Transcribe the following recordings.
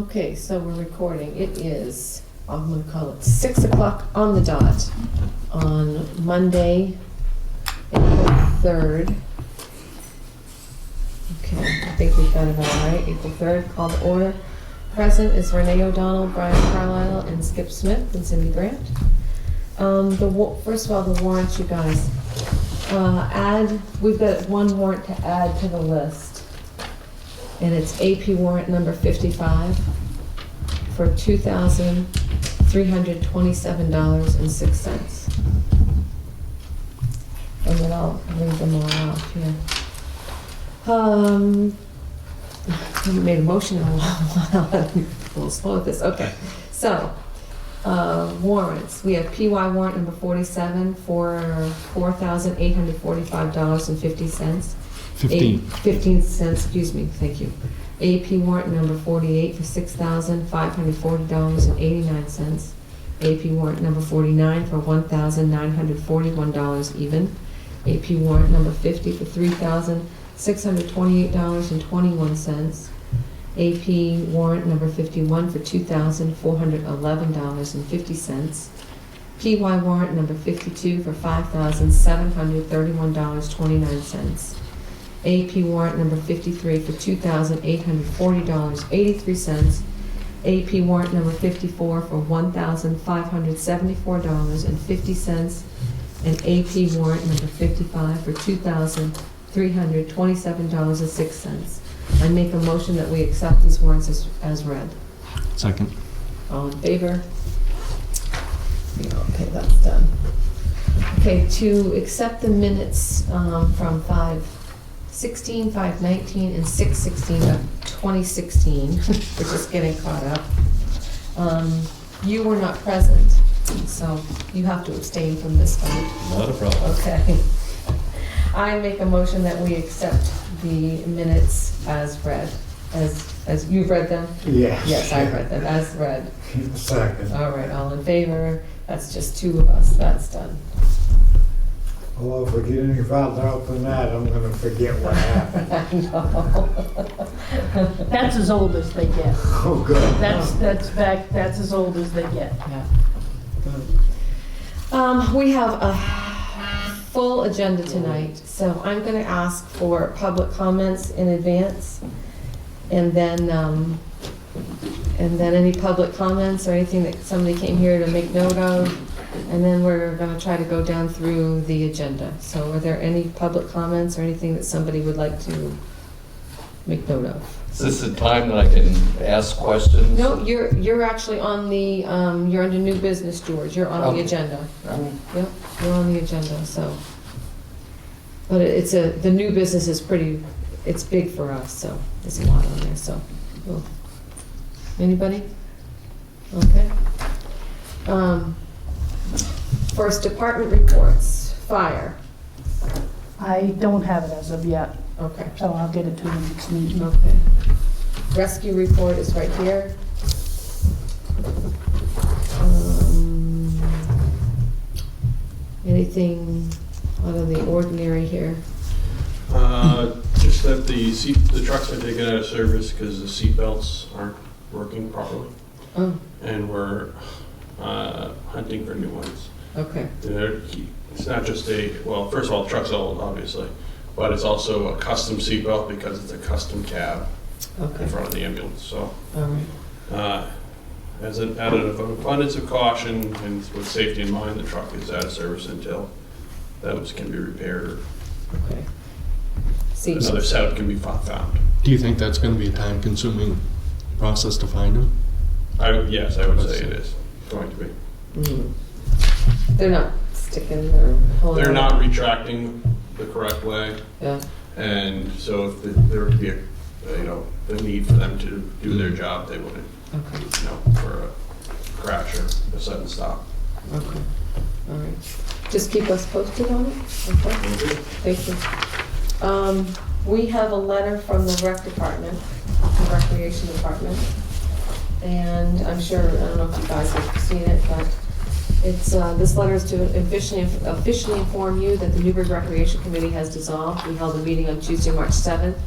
Okay, so we're recording. It is, I'm gonna call it 6 o'clock on the dot on Monday, April 3rd. Okay, I think we've got it all right. April 3rd, call to order. Present is Renee O'Donnell, Brian Carlisle, and Skip Smith, and Cindy Grant. First of all, the warrants, you guys. We've got one warrant to add to the list. And it's AP warrant number 55 for $2,327.06. And then I'll read them all off here. I haven't made a motion in a while. We'll slow with this. Okay. So, warrants. We have PY warrant number 47 for $4,845.50. 15 cents, excuse me, thank you. AP warrant number 48 for $6,540.89. AP warrant number 49 for $1,941 even. AP warrant number 50 for $3,628.21. AP warrant number 51 for $2,411.50. PY warrant number 52 for $5,731.29. AP warrant number 53 for $2,840.83. AP warrant number 54 for $1,574.50. And AP warrant number 55 for $2,327.06. I make a motion that we accept these warrants as read. Second. All in favor? Yeah, okay, that's done. Okay, to accept the minutes from 5/16, 5/19, and 6/16 of 2016. We're just getting caught up. You were not present, so you have to abstain from this vote. Not a problem. Okay. I make a motion that we accept the minutes as read. As you've read them? Yes. Yes, I've read them as read. Second. All right, all in favor? That's just two of us. That's done. Well, if we get any farther out than that, I'm gonna forget what happened. I know. That's as old as they get. Oh, good. That's as old as they get. Yeah. We have a full agenda tonight, so I'm going to ask for public comments in advance, and then any public comments or anything that somebody came here to make note of, and then we're going to try to go down through the agenda. So, are there any public comments or anything that somebody would like to make note of? Is this the time that I can ask questions? No, you're actually on the you're under new business, George. You're on the Okay. agenda. Yep, you're on the agenda. So, but the new business is it's big for us. So there's a lot on there. So, well, anybody? Okay. First, department reports. Fire. I don't have it as of yet, Okay. so I'll get it to you next meeting. Okay. Rescue report is right here. Anything out of the ordinary here? Just that the trucks are taken out of service because the seat belts aren't working properly, Oh, and we're hunting for new ones. okay. It's not just well, first of all, the truck's old, obviously, but it's also a custom seat belt because it's a custom cab Okay. in front of the ambulance. So, All right. out of abundance of caution and with safety in mind, the truck is out of service until those can be repaired Okay. See. or another setup can be found. Do you think that's going to be a time-consuming process to find them? Yes, I would say it is going to be. They're not sticking or pulling. They're not retracting the correct way, Yeah. and so if there would be the need for them to do their job, they wouldn't, Okay. for a crash or a sudden stop. Okay. All right. Just keep us posted on it. Okay. Thank you. We have a letter from the rec department, the recreation department, and I'm sure, I don't know if you guys have seen it, but it's, this letter is to officially inform you that the Newburgh Recreation Committee has dissolved. We held a meeting on Tuesday, March 7th.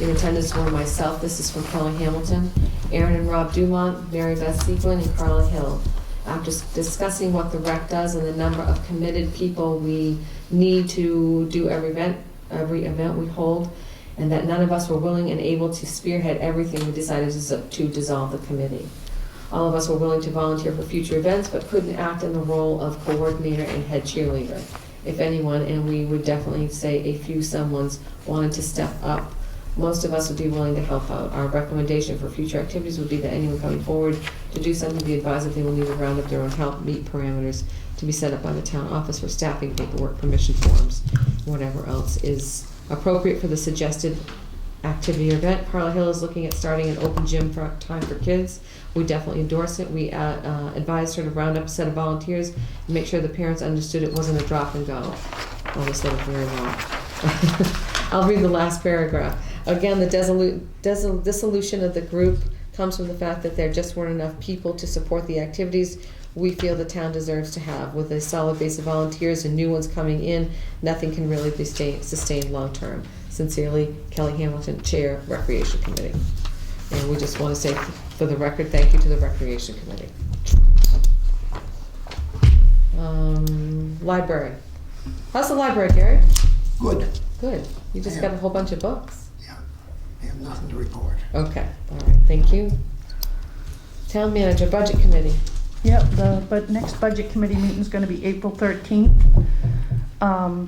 In attendance were myself, this is from Kelly Hamilton, Aaron and Rob Dumont, Mary Beth Sequin, and Carla Hill. After discussing what the rec does and the number of committed people we need to do every event we hold, and that none of us were willing and able to spearhead everything, we decided to dissolve the committee. All of us were willing to volunteer for future events, but couldn't act in the role of coordinator and head cheerleader, if anyone, and we would definitely say a few someones wanted to step up. Most of us would be willing to help out. Our recommendation for future activities would be that anyone coming forward to do something be advised that they will need to round up their own help, meet parameters to be set up by the town office for staffing, paperwork, permission forms, whatever else is appropriate for the suggested activity or event. Carla Hill is looking at starting an open gym time for kids. We definitely endorse it. We advised her to round up a set of volunteers and make sure the parents understood it wasn't a drop and go. Oh, this letter very long. I'll read the last paragraph. Again, the dissolution of the group comes from the fact that there just weren't enough people to support the activities we feel the town deserves to have. With a solid base of volunteers and new ones coming in, nothing can really be sustained long-term. Sincerely, Kelly Hamilton, Chair, Recreation Committee. And we just want to say, for the record, thank you to the Recreation Committee. Library. How's the library, Gary? Good. Good. You just got a whole bunch of books. Yeah, I have nothing to report. Okay, all right, thank you. Town Manager, Budget Committee. Yep, but next budget committee meeting's gonna be April 13th. I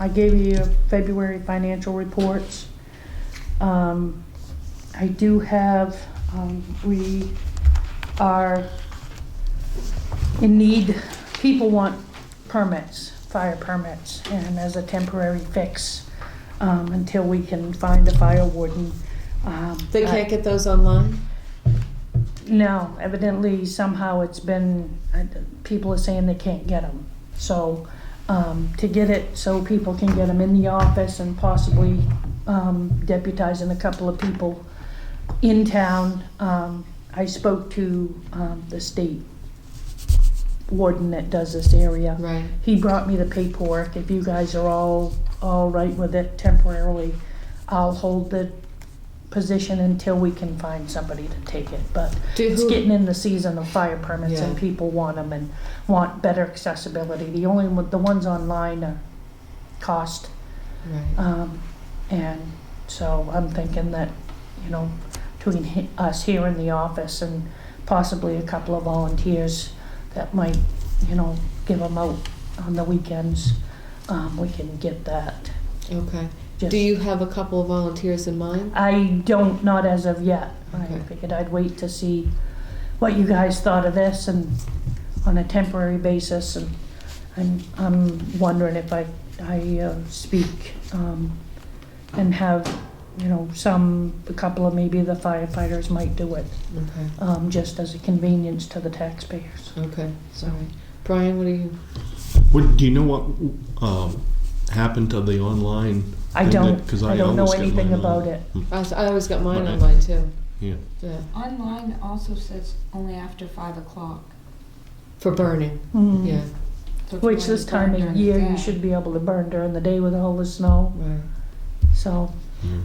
gave you your February financial reports. I do have, we are in need, people want permits, fire permits, and as a temporary fix, until we can find a fire warden. They can't get those online? No, evidently somehow it's been, people are saying they can't get them. So, to get it so people can get them in the office and possibly deputizing a couple of people in town, I spoke to the state warden that does this area. Right. He brought me the paperwork. If you guys are all right with it temporarily, I'll hold the position until we can find somebody to take it. But it's getting in the season of fire permits, and people want them and want better accessibility. The ones online are cost. Right. And so I'm thinking that, between us here in the office and possibly a couple of volunteers that might, give them out on the weekends, we can get that. Okay. Do you have a couple of volunteers in mind? I don't, not as of yet. Okay. I figured I'd wait to see what you guys thought of this and on a temporary basis, and I'm wondering if I speak and have, a couple of maybe the firefighters might do it, Okay. just as a convenience to the taxpayers. Okay, sorry. Brian, what do you? Do you know what happened to the online? I thing? don't. 'Cause I don't know always get anything mine about on. it. I always got mine Right. online too. Yeah. Yeah. Online also says only after 5 o'clock. For burning. Mhm. Yeah. So if you Which want this to time burn of during the year, you day- should be able to burn during the day with all the snow, Right. so.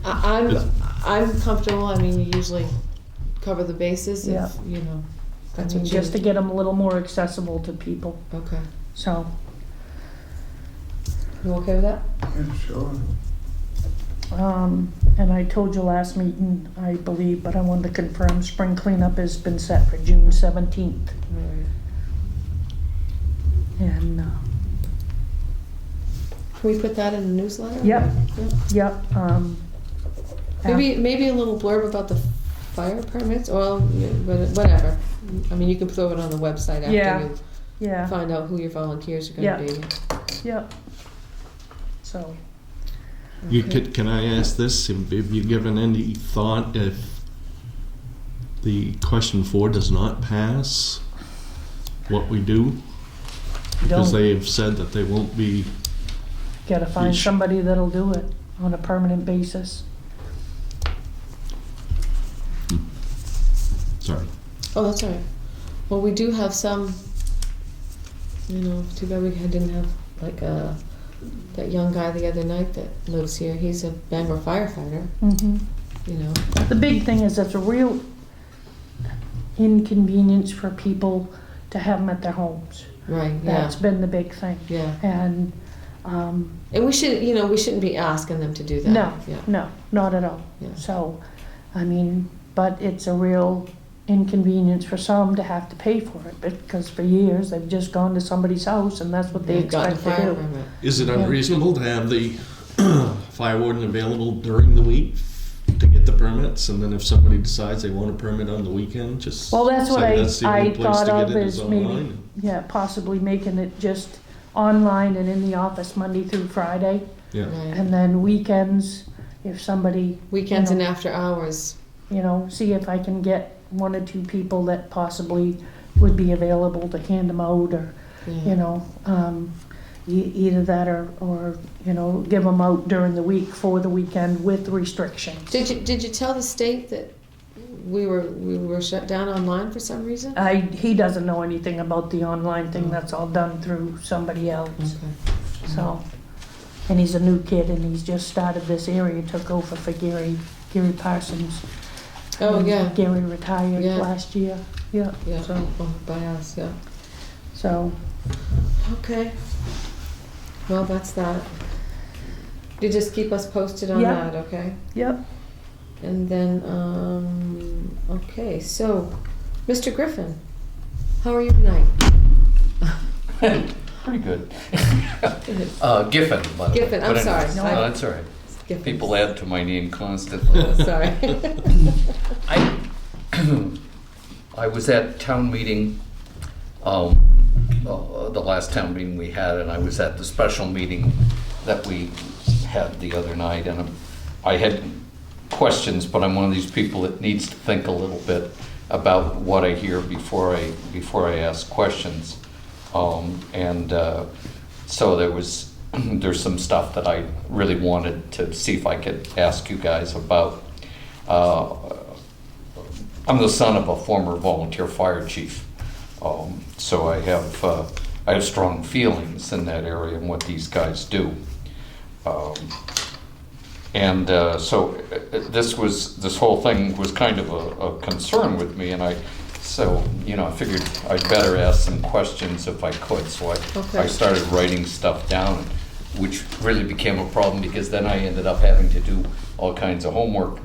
I'm comfortable. I mean, you usually cover the bases. Yeah. If, I that's mean, what you. just to get them a little more accessible to people, Okay. so. You okay with that? Yeah, sure. And I told you last meeting, I believe, but I wanted to confirm, spring cleanup has been set for June 17th. Alright. And, Can we put that in the newsletter? Yep. Yep. yep, Maybe a little blurb about the fire permits. Well, but whatever. I mean, you can throw it on the website after Yeah. you yeah, find out who your volunteers are Yeah. going to be. yep. So, Can I ask this? Have you given any thought if the question 4 does not pass, what we do? Because don't, they have said that they won't be. gotta find Yeesh. somebody that'll do it on a permanent basis. Sorry. Oh, that's all right. Well, we do have some, too bad we didn't have like a that young guy the other night that lives here. He's a Bangor firefighter, Mhm. you know. The big thing is it's a real inconvenience for people to have them at their homes. Right, yeah, That's been the big thing. yeah. And, And we shouldn't be asking them to do that. no, Yeah, no, not at all. yeah. So, I mean, but it's a real inconvenience for some to have to pay for it, because for years they've just gone to somebody's house and that's what they They've gotten a expect to fire do. permit. Is it Yeah. unreasonable to have the fire warden available during the week to get the permits, and then if somebody decides they want a permit on the weekend, just Well, that's what say that's the I only place thought to get of it is is maybe, online? yeah, possibly making it just online and in the office Monday through Friday. Yeah, Right. And then weekends, if somebody, Weekends you and know, after hours. see if I can get one or two people that possibly would be available to hand them out, or, Yeah. either that or, give them out during the week for the weekend with restrictions. Did you tell the state that we were shut down online for some reason? He doesn't know anything about the online thing, that's all done through somebody else, Okay. so. And he's a new kid and he's just started this area, took over for Gary Parsons. Oh, And yeah. Gary retired Yeah. last year, yeah, Yeah. so, Oh, by us, yeah. so, Okay. Well, that's that. You just keep us posted on Yeah. that, okay? yep. And then, okay, so, Mr. Griffin, how are you tonight? Pretty good. Giffen, by the way. Giffen, I'm But sorry. anyways, No, No, that's all right. Giffen. People add to my name constantly. Sorry. I I was at town meeting, the last town meeting we had, and I was at the special meeting that we had the other night, and I had questions, but I'm one of these people that needs to think a little bit about what I hear before I ask questions. So there's some stuff that I really wanted to see if I could ask you guys about. I'm the son of a former volunteer fire chief, so I have strong feelings in that area and what these guys do. So this whole thing was kind of a concern with me, and I figured I'd better ask some questions if I could. So Okay. I started writing stuff down, which really became a problem because then I ended up having to do all kinds of homework.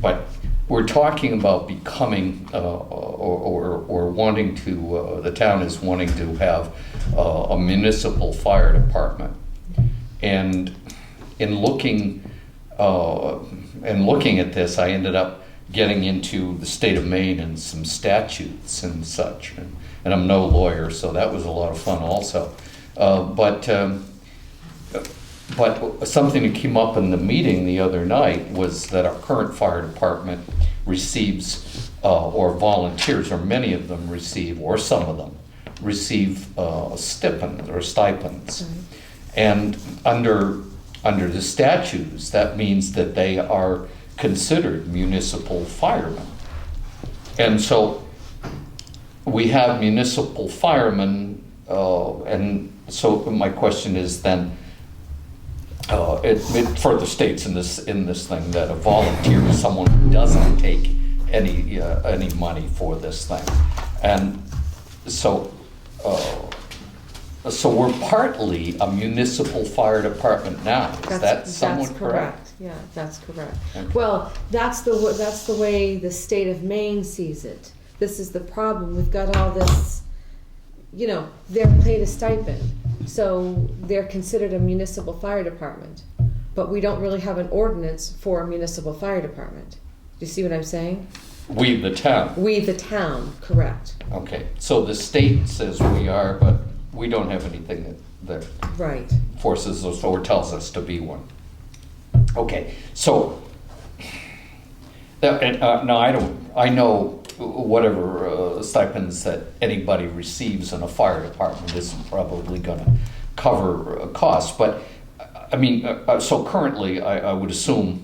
But we're talking about becoming or wanting to. The town is wanting to have a municipal fire department, and in looking at this, I ended up getting into the state of Maine and some statutes and such. And I'm no lawyer, so that was a lot of fun also. But something that came up in the meeting the other night was that our current fire department receives, or volunteers, or many of them receive, or some of them receive stipends or stipends. And under the statutes, that means that they are considered municipal firemen. And so we have municipal firemen, and so my question is then, it further states in this thing that a volunteer is someone who doesn't take any money for this thing, and so we're partly a municipal fire department now. Is that somewhat correct? Yeah, that's correct. Okay. Well, that's the way the state of Maine sees it. This is the problem. We've got all this, they're paid a stipend, so they're considered a municipal fire department. But we don't really have an ordinance for a municipal fire department. Do you see what I'm saying? We, the town. We, the town, correct. Okay, so the state says we are, but we don't have anything that Right. forces us or tells us to be one. Okay, so now I know whatever stipends that anybody receives in a fire department isn't probably going to cover costs, but I mean, so currently I would assume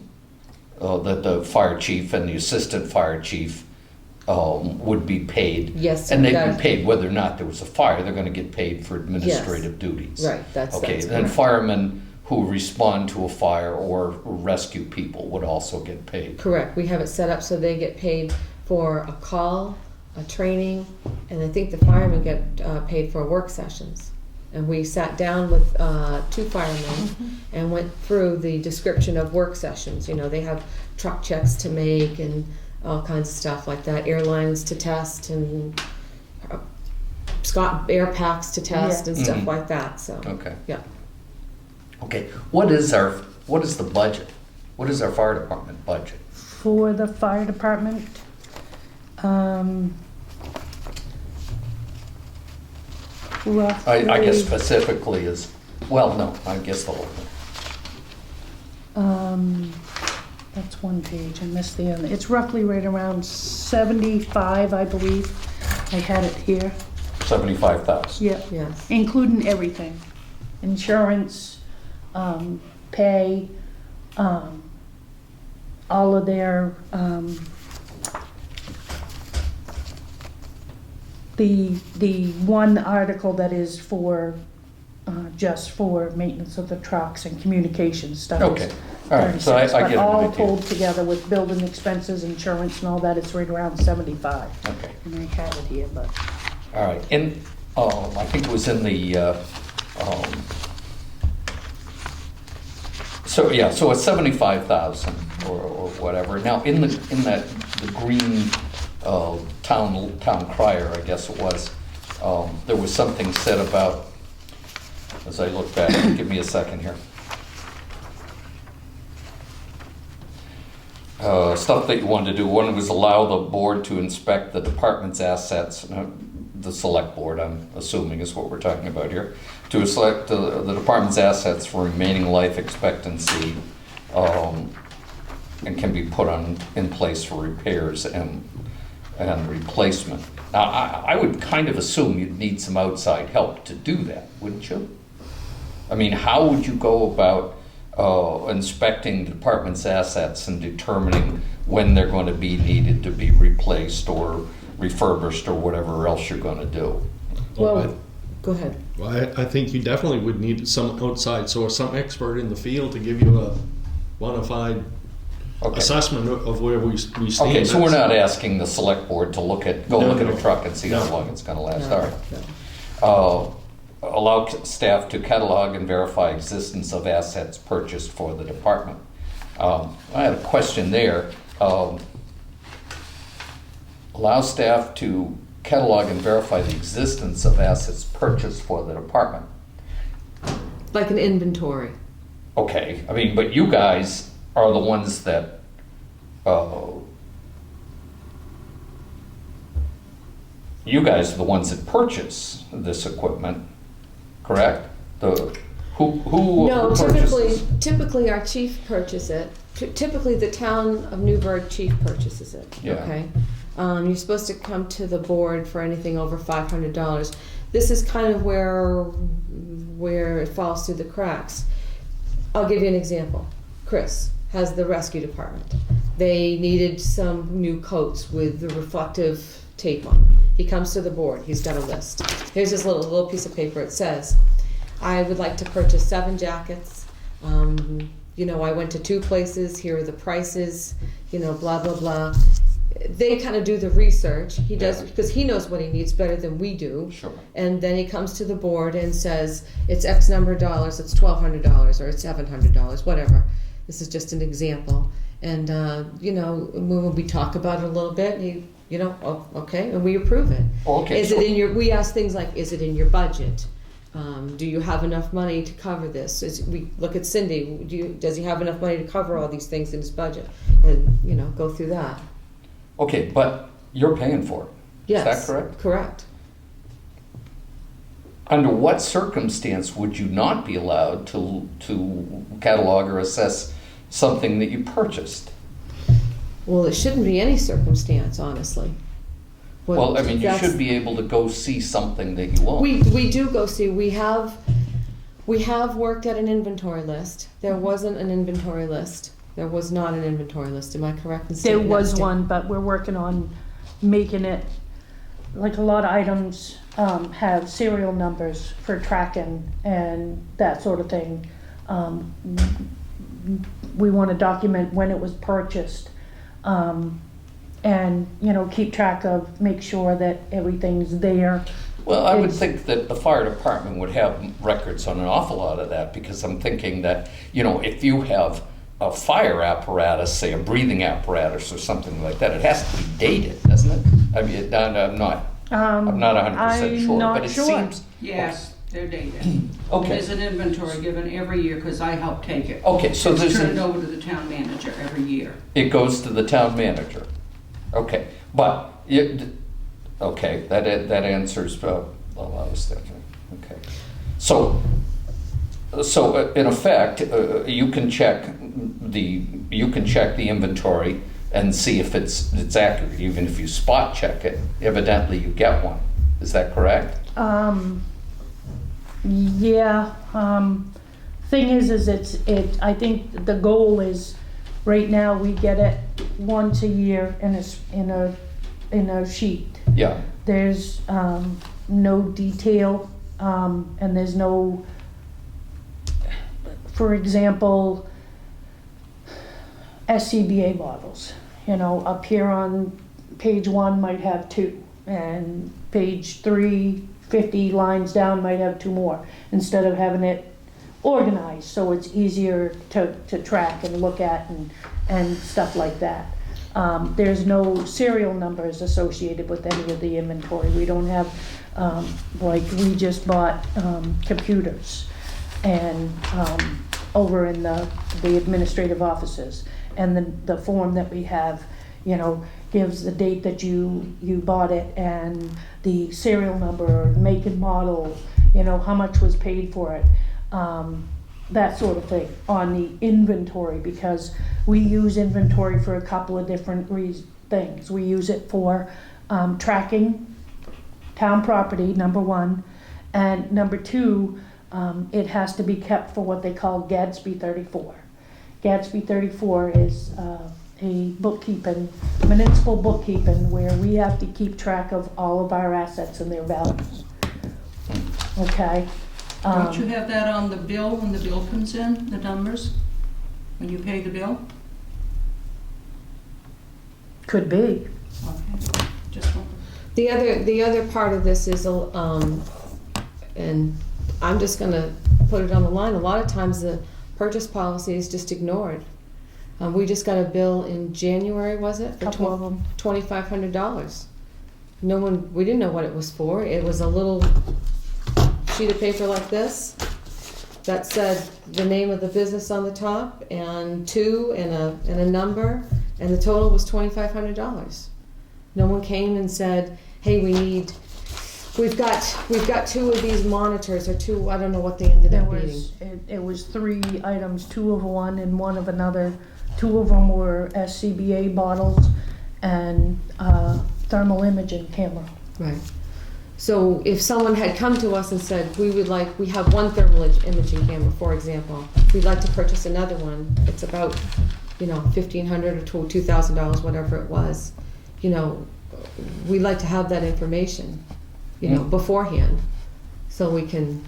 that the fire chief and the assistant fire chief would be paid. Yes, And they'd that- be paid whether or not there was a fire, they're gonna get paid for administrative duties. Right, that's Okay, then correct. firemen who respond to a fire or rescue people would also get paid. Correct, we have it set up so they get paid for a call, a training, and I think the firemen get paid for work sessions. And we sat down with 2 firemen and went through the description of work sessions. You know, they have truck checks to make and all kinds of stuff like that, airlines to test and air packs to test Yeah. and stuff Mhm. like that, so, Okay. yeah. Okay, what is the budget? What is our fire department budget? For the fire department, roughly. I guess specifically is, well, no, I guess the whole thing. That's one page, I missed the other. It's roughly right around 75, I believe. I had it here. 75,000. Yep, Yes. including everything. Insurance, pay, all of their, the one article that is for, just for maintenance of the trucks and communication stuff. is Okay, all right, so I 36, get but an all idea. told together with building expenses, insurance and all that, it's right around 75. Okay, And I had it here, but. all right. And I think it was in the, so yeah, so it's 75,000 or whatever. Now, in that, the green town crier, I guess it was, there was something said about, as I look back, give me a second here. Stuff that you wanted to do. One was allow the board to inspect the department's assets, the select board, I'm assuming is what we're talking about here, to select the department's assets for remaining life expectancy, and can be put in place for repairs and replacement. Now, I would kind of assume you'd need some outside help to do that, wouldn't you? I mean, how would you go about inspecting the department's assets and determining when they're going to be needed to be replaced or refurbished or whatever else you're going to do? Well, go ahead. Well, I think you definitely would need some outside source, some expert in the field to give you a bona fide Okay. assessment of where we stand. Okay, so we're That's- not asking the select board to look at No, a no. truck and see how No. long it's going to last. No, All right. no. Allow staff to catalog and verify existence of assets purchased for the department. I had a question there. Allow staff to catalog and verify the existence of assets purchased for the department. Like an inventory. Okay, I mean, but you guys are the ones that, you guys are the ones that purchase this equipment, correct? Who No, purchases? typically our chief purchases it. Typically, the town of Newburgh chief purchases it, Yeah. okay? You're supposed to come to the board for anything over $500. This is kind of where it falls through the cracks. I'll give you an example. Chris has the rescue department. They needed some new coats with the reflective tape on. He comes to the board. He's got a list. Here's this little piece of paper. It says, I would like to purchase 7 jackets. I went to 2 places. Here are the prices. Blah, blah, blah. They kind of do the research. He does, because he knows what he needs better than we do. Sure. And then he comes to the board and says, it's X number of dollars, it's $1,200 or it's $700, whatever. This is just an example. And, when we talk about it a little bit, okay, and we approve it. Okay, Is so- it in your, we ask things like, is it in your budget? Do you have enough money to cover this? We look at Cindy, does he have enough money to cover all these things in his budget? And, go through that. Okay, but you're paying for it. Yes. Is that correct? Correct. Under what circumstance would you not be allowed to catalog or assess something that you purchased? Well, it shouldn't be any circumstance, honestly. Well, I mean, you that's- should be able to go see something that you own. We do go see. We have worked at an inventory list. There wasn't an inventory list. There was not an inventory list. Am I correct in There saying was that? one, but we're working on making it, like a lot of items, have serial numbers for tracking and that sort of thing. We wanna document when it was purchased, and, you know, keep track of, make sure that everything's there. Well, I would It's- think that the fire department would have records on an awful lot of that, because I'm thinking that, you know, if you have a fire apparatus, say a breathing apparatus or something like that, it has to be dated, doesn't it? I mean, I'm not 100% sure, not but it sure. seems. Yes, they're dated. Okay, There's an inventory given every year, because I help take it. okay, so It's there's, turned over to the town manager every year. it goes to the town manager. Okay, but, okay, that answers, well, I was thinking, okay. So in effect, you can check the inventory and see if it's accurate. Even if you spot check it, evidently you get one. Is that correct? Yeah, thing is I think the goal is, right now, we get it once a year in a sheet. Yeah. There's, no detail, and there's no, for example, SCBA bottles, you know, up here on page 1 might have 2, and page 3, 50 lines down might have 2 more, instead of having it organized, so it's easier to track and look at and stuff like that. There's no serial numbers associated with any of the inventory. We don't have, like, we just bought computers and over in the administrative offices. And the form that we have, you know, gives the date that you bought it and the serial number, make and model, you know, how much was paid for it. That sort of thing on the inventory, because we use inventory for a couple of different things. We use it for tracking town property, number 1, and number 2, it has to be kept for what they call Gadsby 34. Gadsby 34 is a bookkeeping, municipal bookkeeping, where we have to keep track of all of our assets and their values. Okay? Don't you have that on the bill when the bill comes in, the numbers? When you pay the bill? Could be. Okay, just one. The other part of this is, and I'm just gonna put it on the line, a lot of times the purchase policy is just ignored. We just got a bill in January, was it? For Couple of them. $2,500. We didn't know what it was for. It was a little sheet of paper like this that said the name of the business on the top and 2 and a number, and the total was $2,500. No one came and said, hey, we've got 2 of these monitors, or 2, I don't know what they ended up being. It was 3 items, 2 of one and 1 of another. 2 of them were SCBA bottles and thermal imaging camera. Right. So if someone had come to us and said, we have 1 thermal imaging camera, for example, we'd like to purchase another one. It's about, you know, $1,500 or $2,000, whatever it was. You know, we'd like to have that information, you know, beforehand, so we can.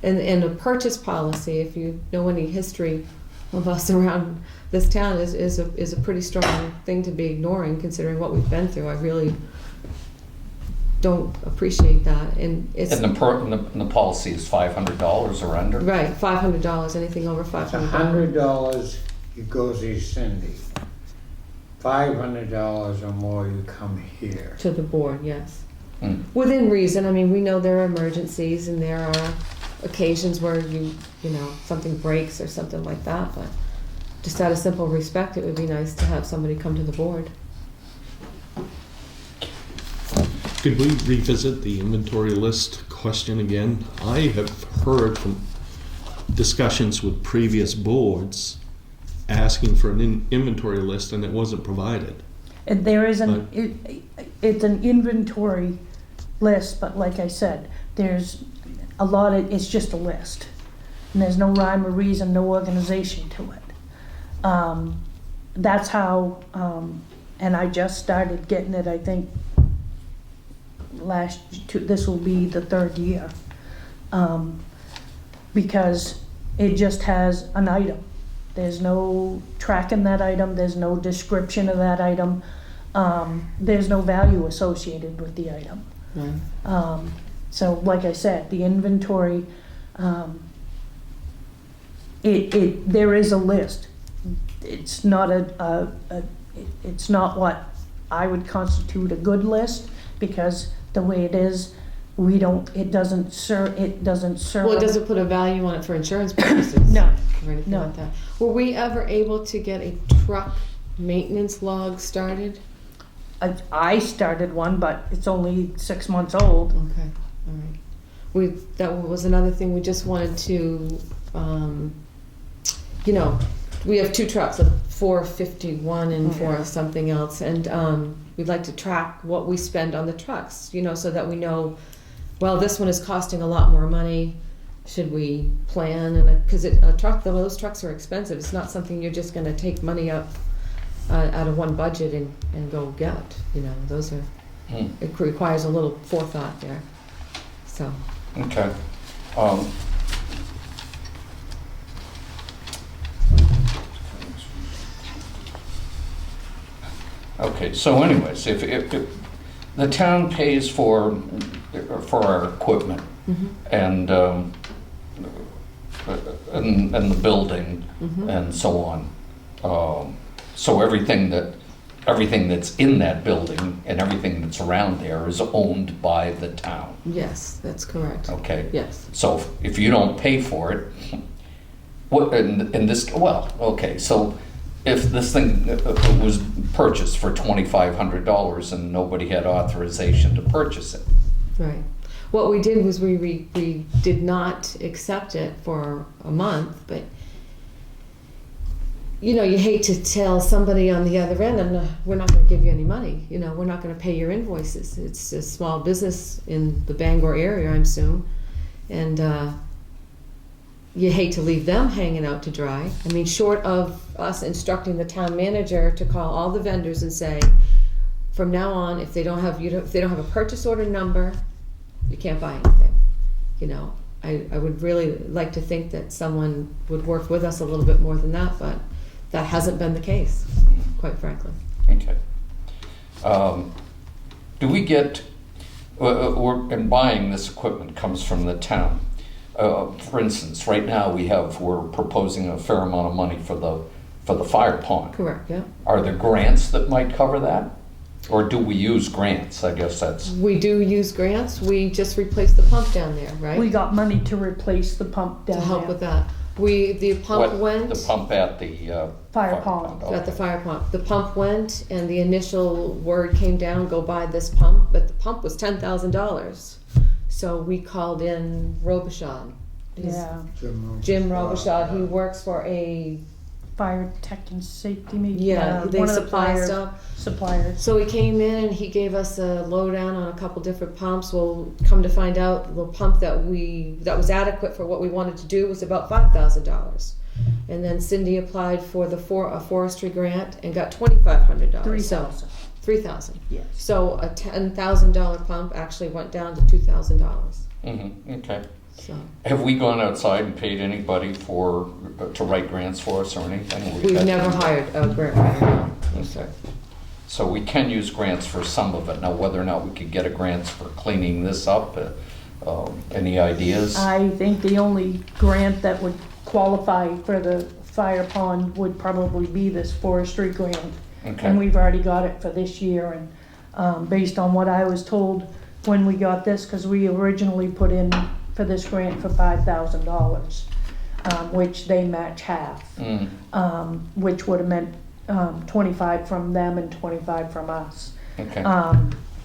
And a purchase policy, if you know any history of us around this town, is a pretty strong thing to be ignoring, considering what we've been through. I really don't appreciate that, and it's And the policy is $500 or under? right. $500, anything over $500. $100, it goes to Cindy. $500 or more, you come here. To the board, yes. Hmm. Within reason. I mean, we know there are emergencies and there are occasions where you know, something breaks or something like that, but just out of simple respect, it would be nice to have somebody come to the board. Could we revisit the inventory list question again? I have heard from discussions with previous boards asking for an inventory list, and it wasn't provided. And there is it's an inventory list, but like I said, there's a lot of, it's just a list. And there's no rhyme or reason, no organization to it. That's how And I just started getting it, I think, this will be the 3rd year. Because it just has an item. There's no tracking that item, there's no description of that item, there's no value associated with the item. Right. So like I said, the inventory, there is a list. It's not it's not what I would constitute a good list, because the way it is, it doesn't serve. Well, it doesn't put a value on it for insurance purposes. No. Or anything No. like that. Were we ever able to get a truck maintenance log started? I started one, but it's only 6 months old. Okay, all right. That was another thing we just wanted to, we have 2 trucks, a 451 and for something else, and we'd like to track what we spend on the trucks, so that we know, well, this one is costing a lot more money. Should we plan? And because those trucks are expensive. It's not something you're just going to take money up out of one budget and go get. Those are. It requires a little forethought there. So. Okay. Okay, so anyways, if the town pays for our equipment and the building and so on, so everything that's in that building and everything that's around there is owned by the town. Yes, that's correct. Okay. Yes. So if you don't pay for it, so if this thing was purchased for $2,500 and nobody had authorization to purchase it. Right. What we did was we did not accept it for a month, but you hate to tell somebody on the other end, and we're not going to give you any money. We're not going to pay your invoices. It's a small business in the Bangor area, I assume, and you hate to leave them hanging out to dry. I mean, short of us instructing the town manager to call all the vendors and say, from now on, if they don't have a purchase order number, you can't buy anything. I would really like to think that someone would work with us a little bit more than that, but that hasn't been the case, quite frankly. Okay. Do we get, and buying this equipment comes from the town. For instance, right now we're proposing a fair amount of money for the fire pond. Correct, yeah. Are there grants that might cover that? Or do we use grants? I guess that's... We do use grants. We just replaced the pump down there, right? We got money to replace the pump down to there. help with that. The pump went... The pump at the... fire pond. Okay. At the fire pump. The pump went, and the initial word came down, go buy this pump, but the pump was $10,000. So we called in Robichaud. Yeah. Jim Robichaud. He works for a... Fire tech and safety, maybe. Yeah, they one of the supply stuff. Suppliers. So he came in and he gave us a lowdown on a couple different pumps. Well, come to find out, the pump that was adequate for what we wanted to do was about $5,000. And then Cindy applied for a forestry grant and got $2,500. $3,000. $3,000. Yes. So a $10,000 pump actually went down to $2,000. Mm-hmm. Okay. So have we gone outside and paid anybody to write grants for us or anything? We've never hired a grant writer. Okay. So we can use grants for some of it. Now, whether or not we could get a grant for cleaning this up, any ideas? I think the only grant that would qualify for the fire pond would probably be this forestry grant. Okay. And we've already got it for this year, and based on what I was told when we got this, because we originally put in for this grant for $5,000, which they match half, which would have meant 25 from them and 25 from us. Okay.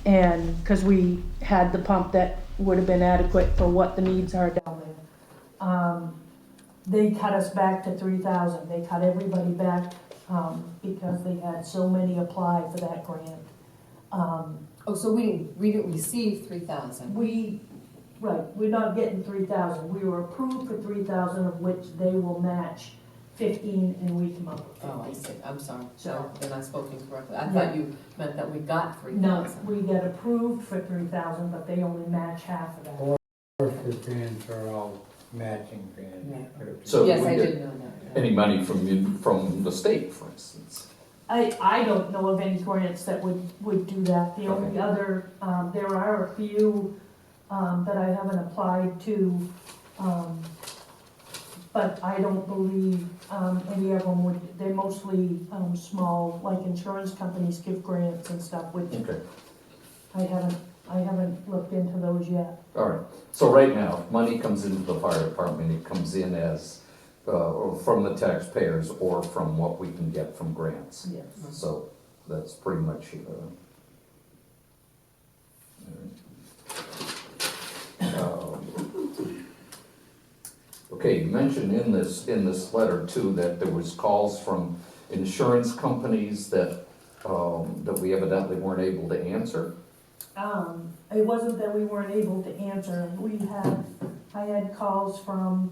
And because we had the pump that would have been adequate for what the needs are down there. They cut us back to 3,000. They cut everybody back because they had so many apply for that grant. So we didn't receive $3,000. Right, we're not getting 3,000. We were approved for 3,000, of which they will match 15 and we come up with 50. Oh, I see, I'm sorry, So- then I spoke incorrectly. I Yeah. thought you meant that we got 3,000. No, we get approved for 3,000, but they only match half of that. Forestry grants are all matching grants. So Yes, we I get did know that. any money from the state, for instance. I don't know of any grants that would do that. The only other, there are a few that I haven't applied to, but I don't believe any of them would, they're mostly small, like insurance companies give grants and stuff, which Okay, I haven't looked into those yet. all right. So right now, if money comes into the fire department, it comes in as, or from the taxpayers or from what we can get from grants. Yes. So that's pretty much, okay, you mentioned in this letter too, that there was calls from insurance companies that we evidently weren't able to answer. It wasn't that we weren't able to answer. I had calls from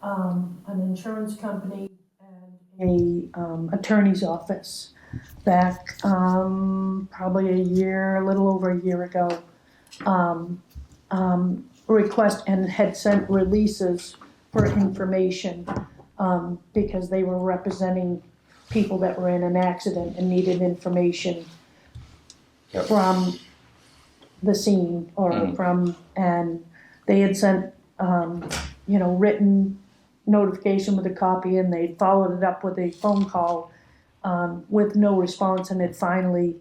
an insurance company and a attorney's office back probably a little over a year ago. Request and had sent releases for information because they were representing people that were in an accident and needed information Yep. from the scene or and they had sent, written notification with a copy, and they followed it up with a phone call with no response, and had finally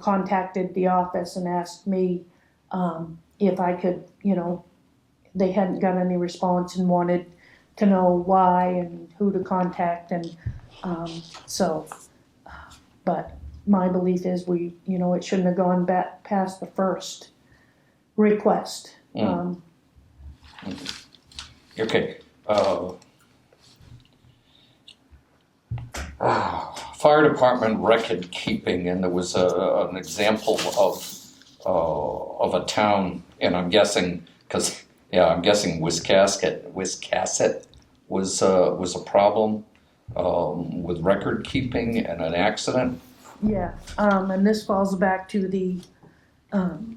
contacted the office and asked me if I could, they hadn't got any response and wanted to know why and who to contact, and but my belief is it shouldn't have gone back past the first request. Okay. Fire department record keeping, and there was an example of a town, and I'm guessing Wiscasset was a problem with record keeping and an accident. Yeah, and this falls back to the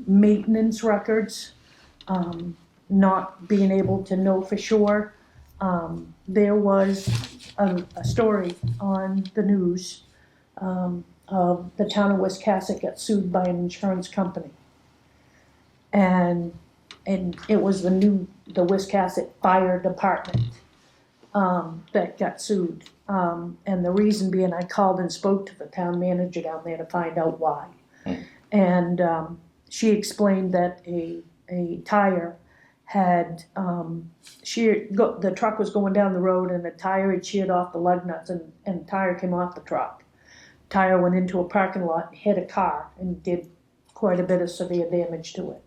maintenance records, not being able to know for sure. There was a story on the news of the town of Wiscasset got sued by an insurance company. And it was the Wiscasset Fire Department that got sued. And the reason being, I called and spoke to the town manager down there to find out why. And she explained that a tire had, the truck was going down the road and the tire had sheared off the lug nuts, and the tire came off the truck. Tire went into a parking lot, hit a car, and did quite a bit of severe damage to it.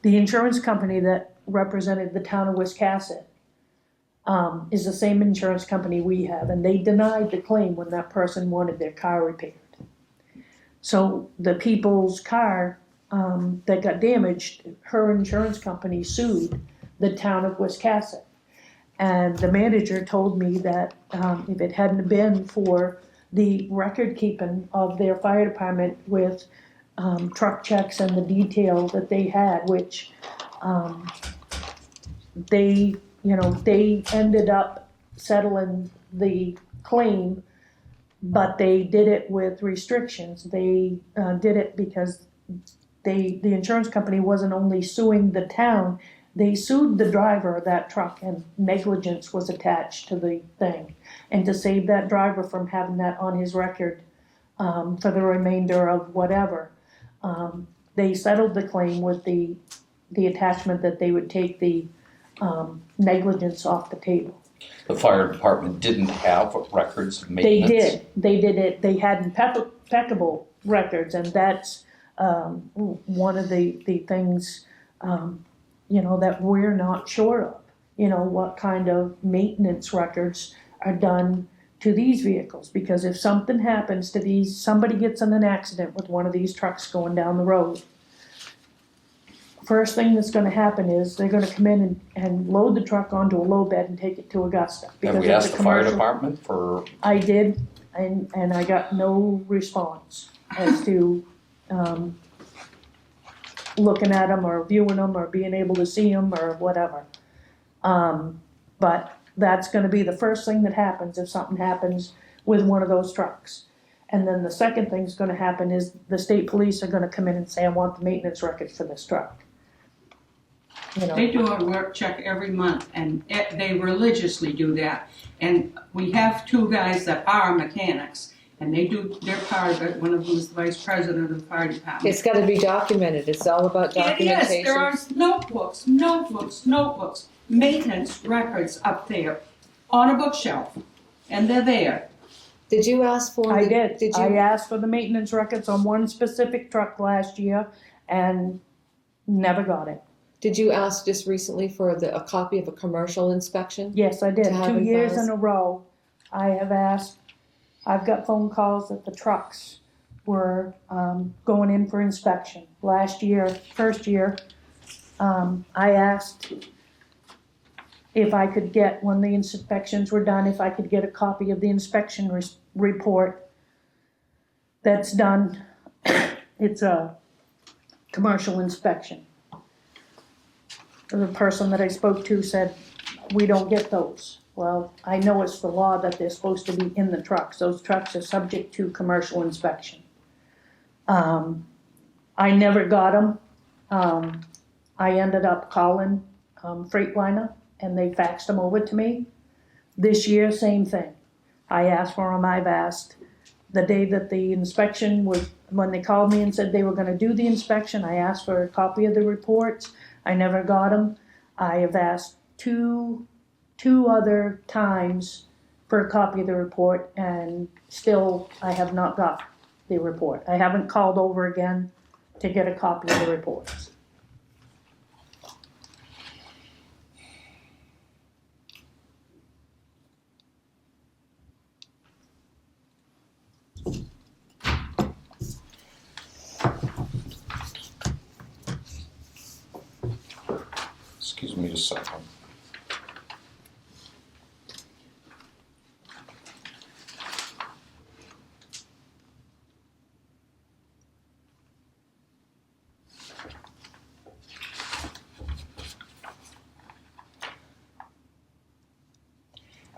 The insurance company that represented the town of Wiscasset is the same insurance company we have, and they denied the claim when that person wanted their car repaired. So the people's car that got damaged, her insurance company sued the town of Wiscasset. And the manager told me that if it hadn't been for the record keeping of their fire department with truck checks and the detail that they had, which they ended up settling the claim, but they did it with restrictions. They did it because the insurance company wasn't only suing the town, they sued the driver of that truck, and negligence was attached to the thing. And to save that driver from having that on his record for the remainder of whatever, they settled the claim with the attachment that they would take the negligence off the table. The fire department didn't have records of maintenance? They did it. They had impeccable records, and that's one of the things, that we're not sure of. What kind of maintenance records are done to these vehicles, because if something happens to somebody gets in an accident with one of these trucks going down the road, first thing that's gonna happen is they're gonna come in and load the truck onto a low bed and take it to Augusta. Have because we it's asked a the fire commercial- department for, I did, and I got no response as to, looking at them or viewing them or being able to see them or whatever. But that's gonna be the first thing that happens if something happens with one of those trucks. And then the second thing's gonna happen is the state police are gonna come in and say, I want the maintenance records for this truck. You know, They do a work check every month, and they religiously do that. And we have two guys that are mechanics, and they do their part of it. One of them is the vice president of the fire department. It's gotta be documented, it's all about It is, documentation. there are notebooks, maintenance records up there on a bookshelf, and they're there. Did you ask for? I the- did. Did I you, asked for the maintenance records on one specific truck last year and never got it. did you ask just recently for a copy of a commercial inspection? Yes, I did. To have 2 in years files? in a row, I have asked, I've got phone calls that the trucks were going in for inspection. Last year, first year, I asked if I could get, when the inspections were done, if I could get a copy of the inspection report that's done. It's a commercial inspection. The person that I spoke to said, we don't get those. Well, I know it's the law that they're supposed to be in the trucks. Those trucks are subject to commercial inspection. I never got them. I ended up calling Freightliner and they faxed them over to me. This year, same thing. I asked for them, I've asked. The day that the inspection was, when they called me and said they were gonna do the inspection, I asked for a copy of the reports. I never got them. I have asked two other times for a copy of the report, and still I have not got the report. I haven't called over again to get a copy of the reports. excuse me a second.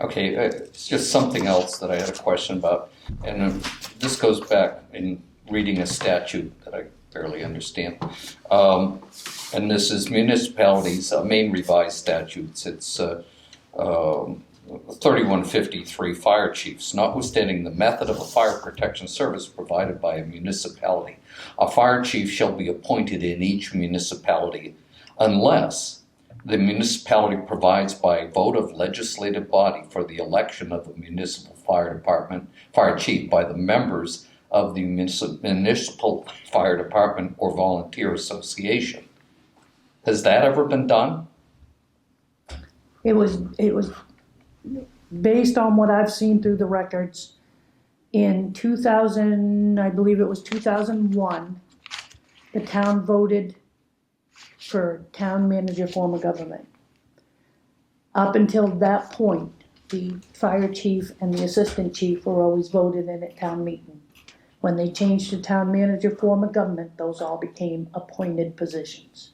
Okay, it's just something else that I had a question about, and this goes back in reading a statute that I barely understand. And this is municipalities, Maine revised statutes. It's 3153, fire chiefs. Notwithstanding the method of a fire protection service provided by a municipality, a fire chief shall be appointed in each municipality unless the municipality provides by a vote of legislative body for the election of a municipal fire chief by the members of the municipal fire department or volunteer association. Has that ever been done? It was based on what I've seen through the records. In 2000, I believe it was 2001, the town voted for town manager form of government. Up until that point, the fire chief and the assistant chief were always voted in at town meeting. When they changed to town manager form of government, those all became appointed positions.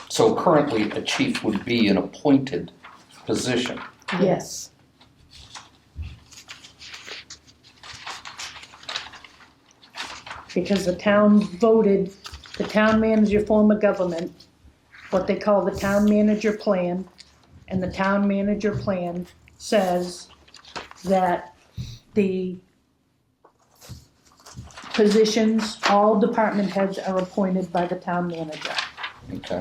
So currently, a chief would be an appointed position. Yes. Because the town voted the town manager form of government, what they call the town manager plan, and the town manager plan says that the positions, all department heads are appointed by the town manager. Okay,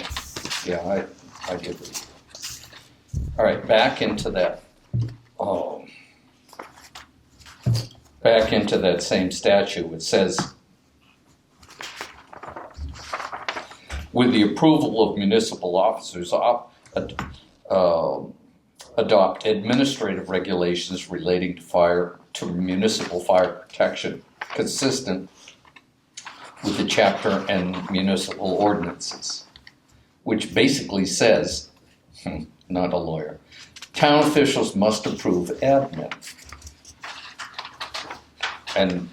yeah, I did read. All right, back into that same statute. It says, with the approval of municipal officers, adopt administrative regulations relating to municipal fire protection consistent with the chapter and municipal ordinances, which basically says, not a lawyer, town officials must approve admin. And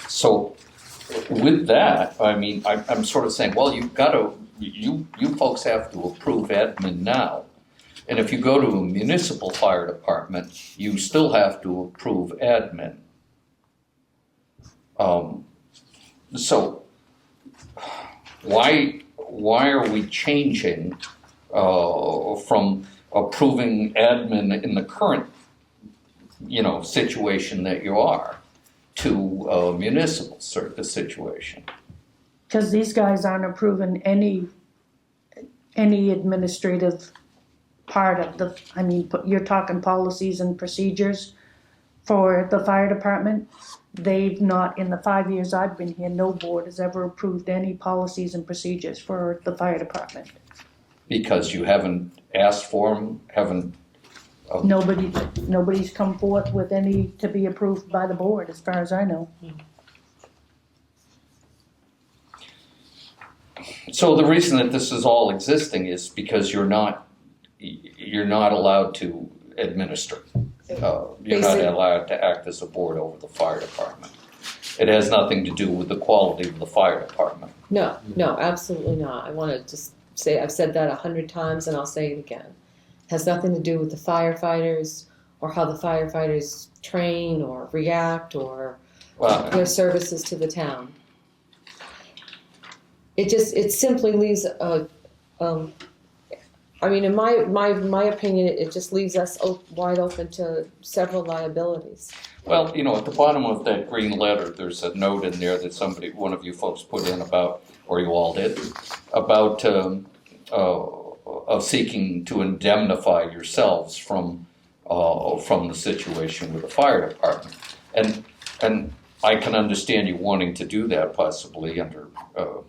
so with that, I mean, I'm sort of saying, well, you've got to, you folks have to approve admin now. And if you go to a municipal fire department, you still have to approve admin. So why are we changing from approving admin in the current, situation that you are to a municipal situation? Because these guys aren't approving any administrative part of you're talking policies and procedures for the fire department. They've not, in the 5 years I've been here, no board has ever approved any policies and procedures for the fire department. Because you haven't asked for them, Nobody's come forth with any to be approved by the board, as far as I know. So the reason that this is all existing is because you're not allowed to administer. You're not allowed to act as a board over the fire department. It has nothing to do with the quality of the fire department. No, absolutely not. I want to just say, I've said that 100 times and I'll say it again. It has nothing to do with the firefighters or how the firefighters train or react or their services to the town. It simply leaves in my opinion, it just leaves us wide open to several liabilities. Well, at the bottom of that green letter, there's a note in there that one of you folks put in about, or you all did, about of seeking to indemnify yourselves from the situation with the fire department, and I can understand you wanting to do that possibly under.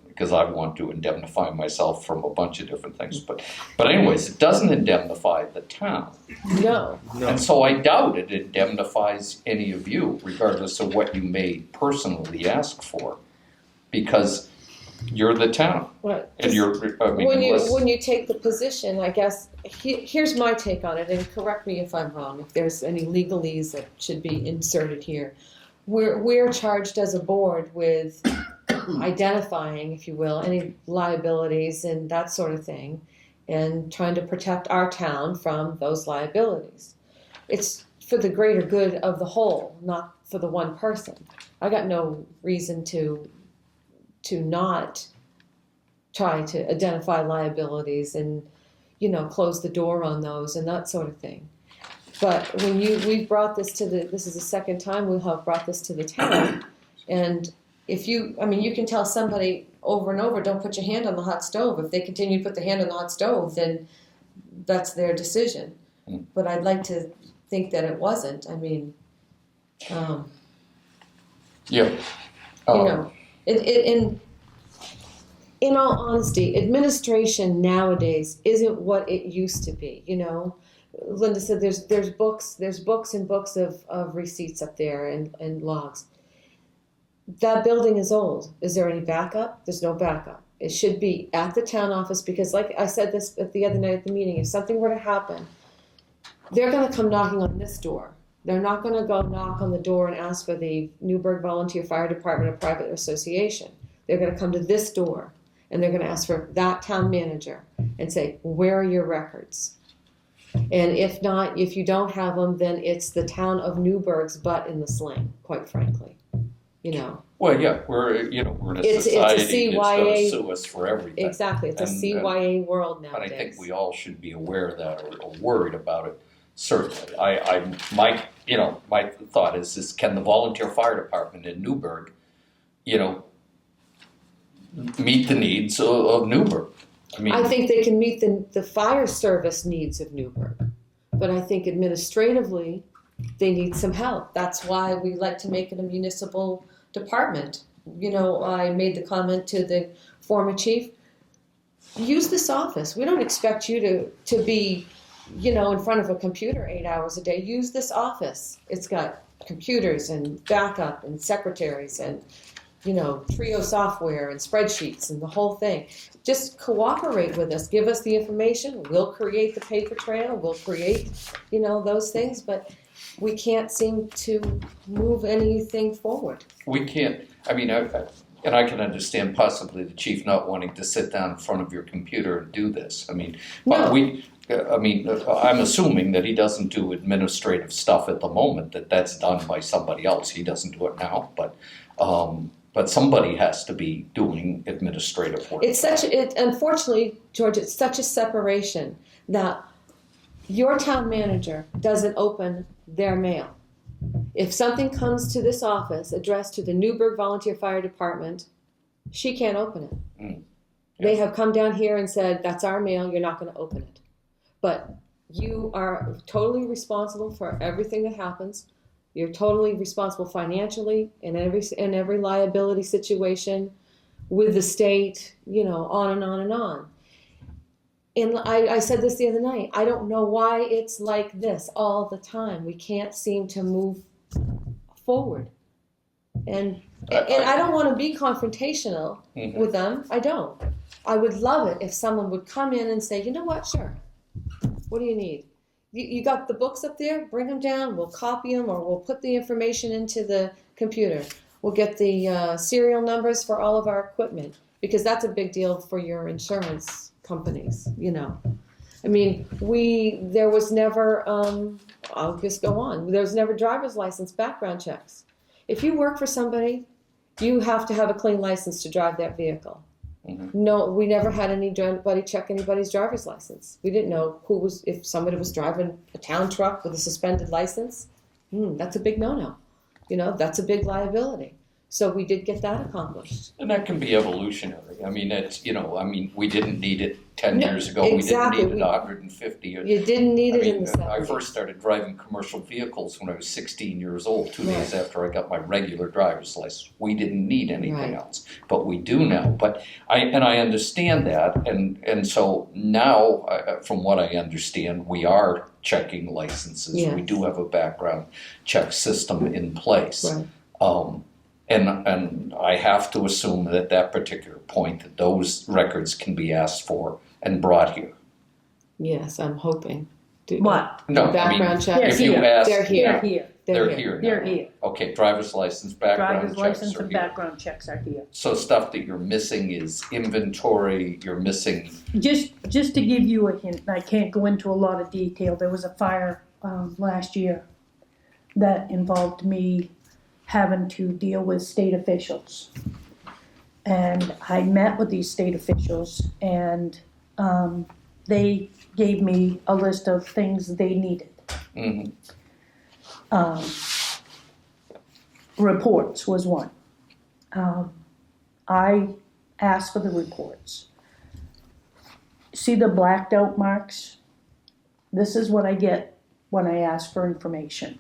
Because I want to indemnify myself from a bunch of different things. But anyways, it doesn't indemnify the town. No. And so I doubt it indemnifies any of you, regardless of what you may personally ask for, because you're the town. Right. And when you take the position, I guess, here's my take on it, and correct me if I'm wrong, if there's any legalese that should be inserted here. We're charged as a board with identifying, if you will, any liabilities and that sort of thing, and trying to protect our town from those liabilities. It's for the greater good of the whole, not for the one person. I got no reason to not try to identify liabilities and, close the door on those and that sort of thing. But when we've brought this this is the second time we have brought this to the town, and if you can tell somebody over and over, don't put your hand on the hot stove. If they continue to put the hand on the hot stove, then that's their decision. But I'd like to think that it wasn't. In all honesty, administration nowadays isn't what it used to be, Linda said there's books and books of receipts up there and logs. That building is old. Is there any backup? There's no backup. It should be at the town office, because like I said this the other night at the meeting, if something were to happen, they're going to come knocking on this door. They're not going to go knock on the door and ask for the Newburgh Volunteer Fire Department or private association. They're going to come to this door and they're going to ask for that town manager and say, where are your records? And if not, if you don't have them, then it's the town of Newburgh's butt in the sling, quite frankly. Well, yeah, we're in a society that's going to sue us for everything. Exactly, it's a CYA world nowadays. And I think we all should be aware of that or worried about it. Certainly, my thought is can the volunteer fire department in Newburgh, meet the needs of Newburgh? I think they can meet the fire service needs of Newburgh, but I think administratively they need some help. That's why we like to make it a municipal department. I made the comment to the former chief, use this office. We don't expect you to be in front of a computer 8 hours a day. Use this office. It's got computers and backup and secretaries and, Trio software and spreadsheets and the whole thing. Just cooperate with us. Give us the information. We'll create the paper trail. We'll create, those things. But we can't seem to move anything forward. We can't, and I can understand possibly the chief not wanting to sit down in front of your computer and do this. But I'm assuming that he doesn't do administrative stuff at the moment, that's done by somebody else. He doesn't do it now, but somebody has to be doing administrative work. Unfortunately, George, it's such a separation that your town manager doesn't open their mail. If something comes to this office addressed to the Newburgh Volunteer Fire Department, she can't open it. Yeah. They have come down here and said, that's our mail, you're not going to open it. But you are totally responsible for everything that happens. You're totally responsible financially in every liability situation with the state, on and on and on. And I said this the other night, I don't know why it's like this all the time. We can't seem to move forward. And I don't want to be confrontational with them. I don't. I would love it if someone would come in and say, you know what, sure. What do you need? You got the books up there? Bring them down. We'll copy them or we'll put the information into the computer. We'll get the serial numbers for all of our equipment because that's a big deal for your insurance companies, there was never, I'll just go on. There was never driver's license background checks. If you work for somebody, you have to have a clean license to drive that vehicle. Mm-hmm. No, we never had anybody check anybody's driver's license. We didn't know if somebody was driving a town truck with a suspended license, that's a big no-no. That's a big liability. So we did get that accomplished. And that can be evolutionary. We didn't need it 10 years ago. Exactly. We didn't need it 150 years. You didn't need it in the 70s. I first started driving commercial vehicles when I was 16 years old, 2 days after I got my regular driver's license. We didn't need anything else, but we do now. But I understand that, and so now, from what I understand, we are checking licenses. Yes. We do have a background check system in place. Right. And I have to assume that at that particular point that those records can be asked for and brought here. Yes, I'm hoping. What? No, background check. if you ask, They're here. They're here now. They're here. Okay, driver's license, background Driver's checks license are and here. background checks are here. So stuff that you're missing is inventory. You're missing. Just to give you a hint, I can't go into a lot of detail. There was a fire last year that involved me having to deal with state officials. And I met with these state officials and they gave me a list of things they needed. Mm-hmm. Reports was one. I asked for the reports. See the blacked out marks? This is what I get when I ask for information.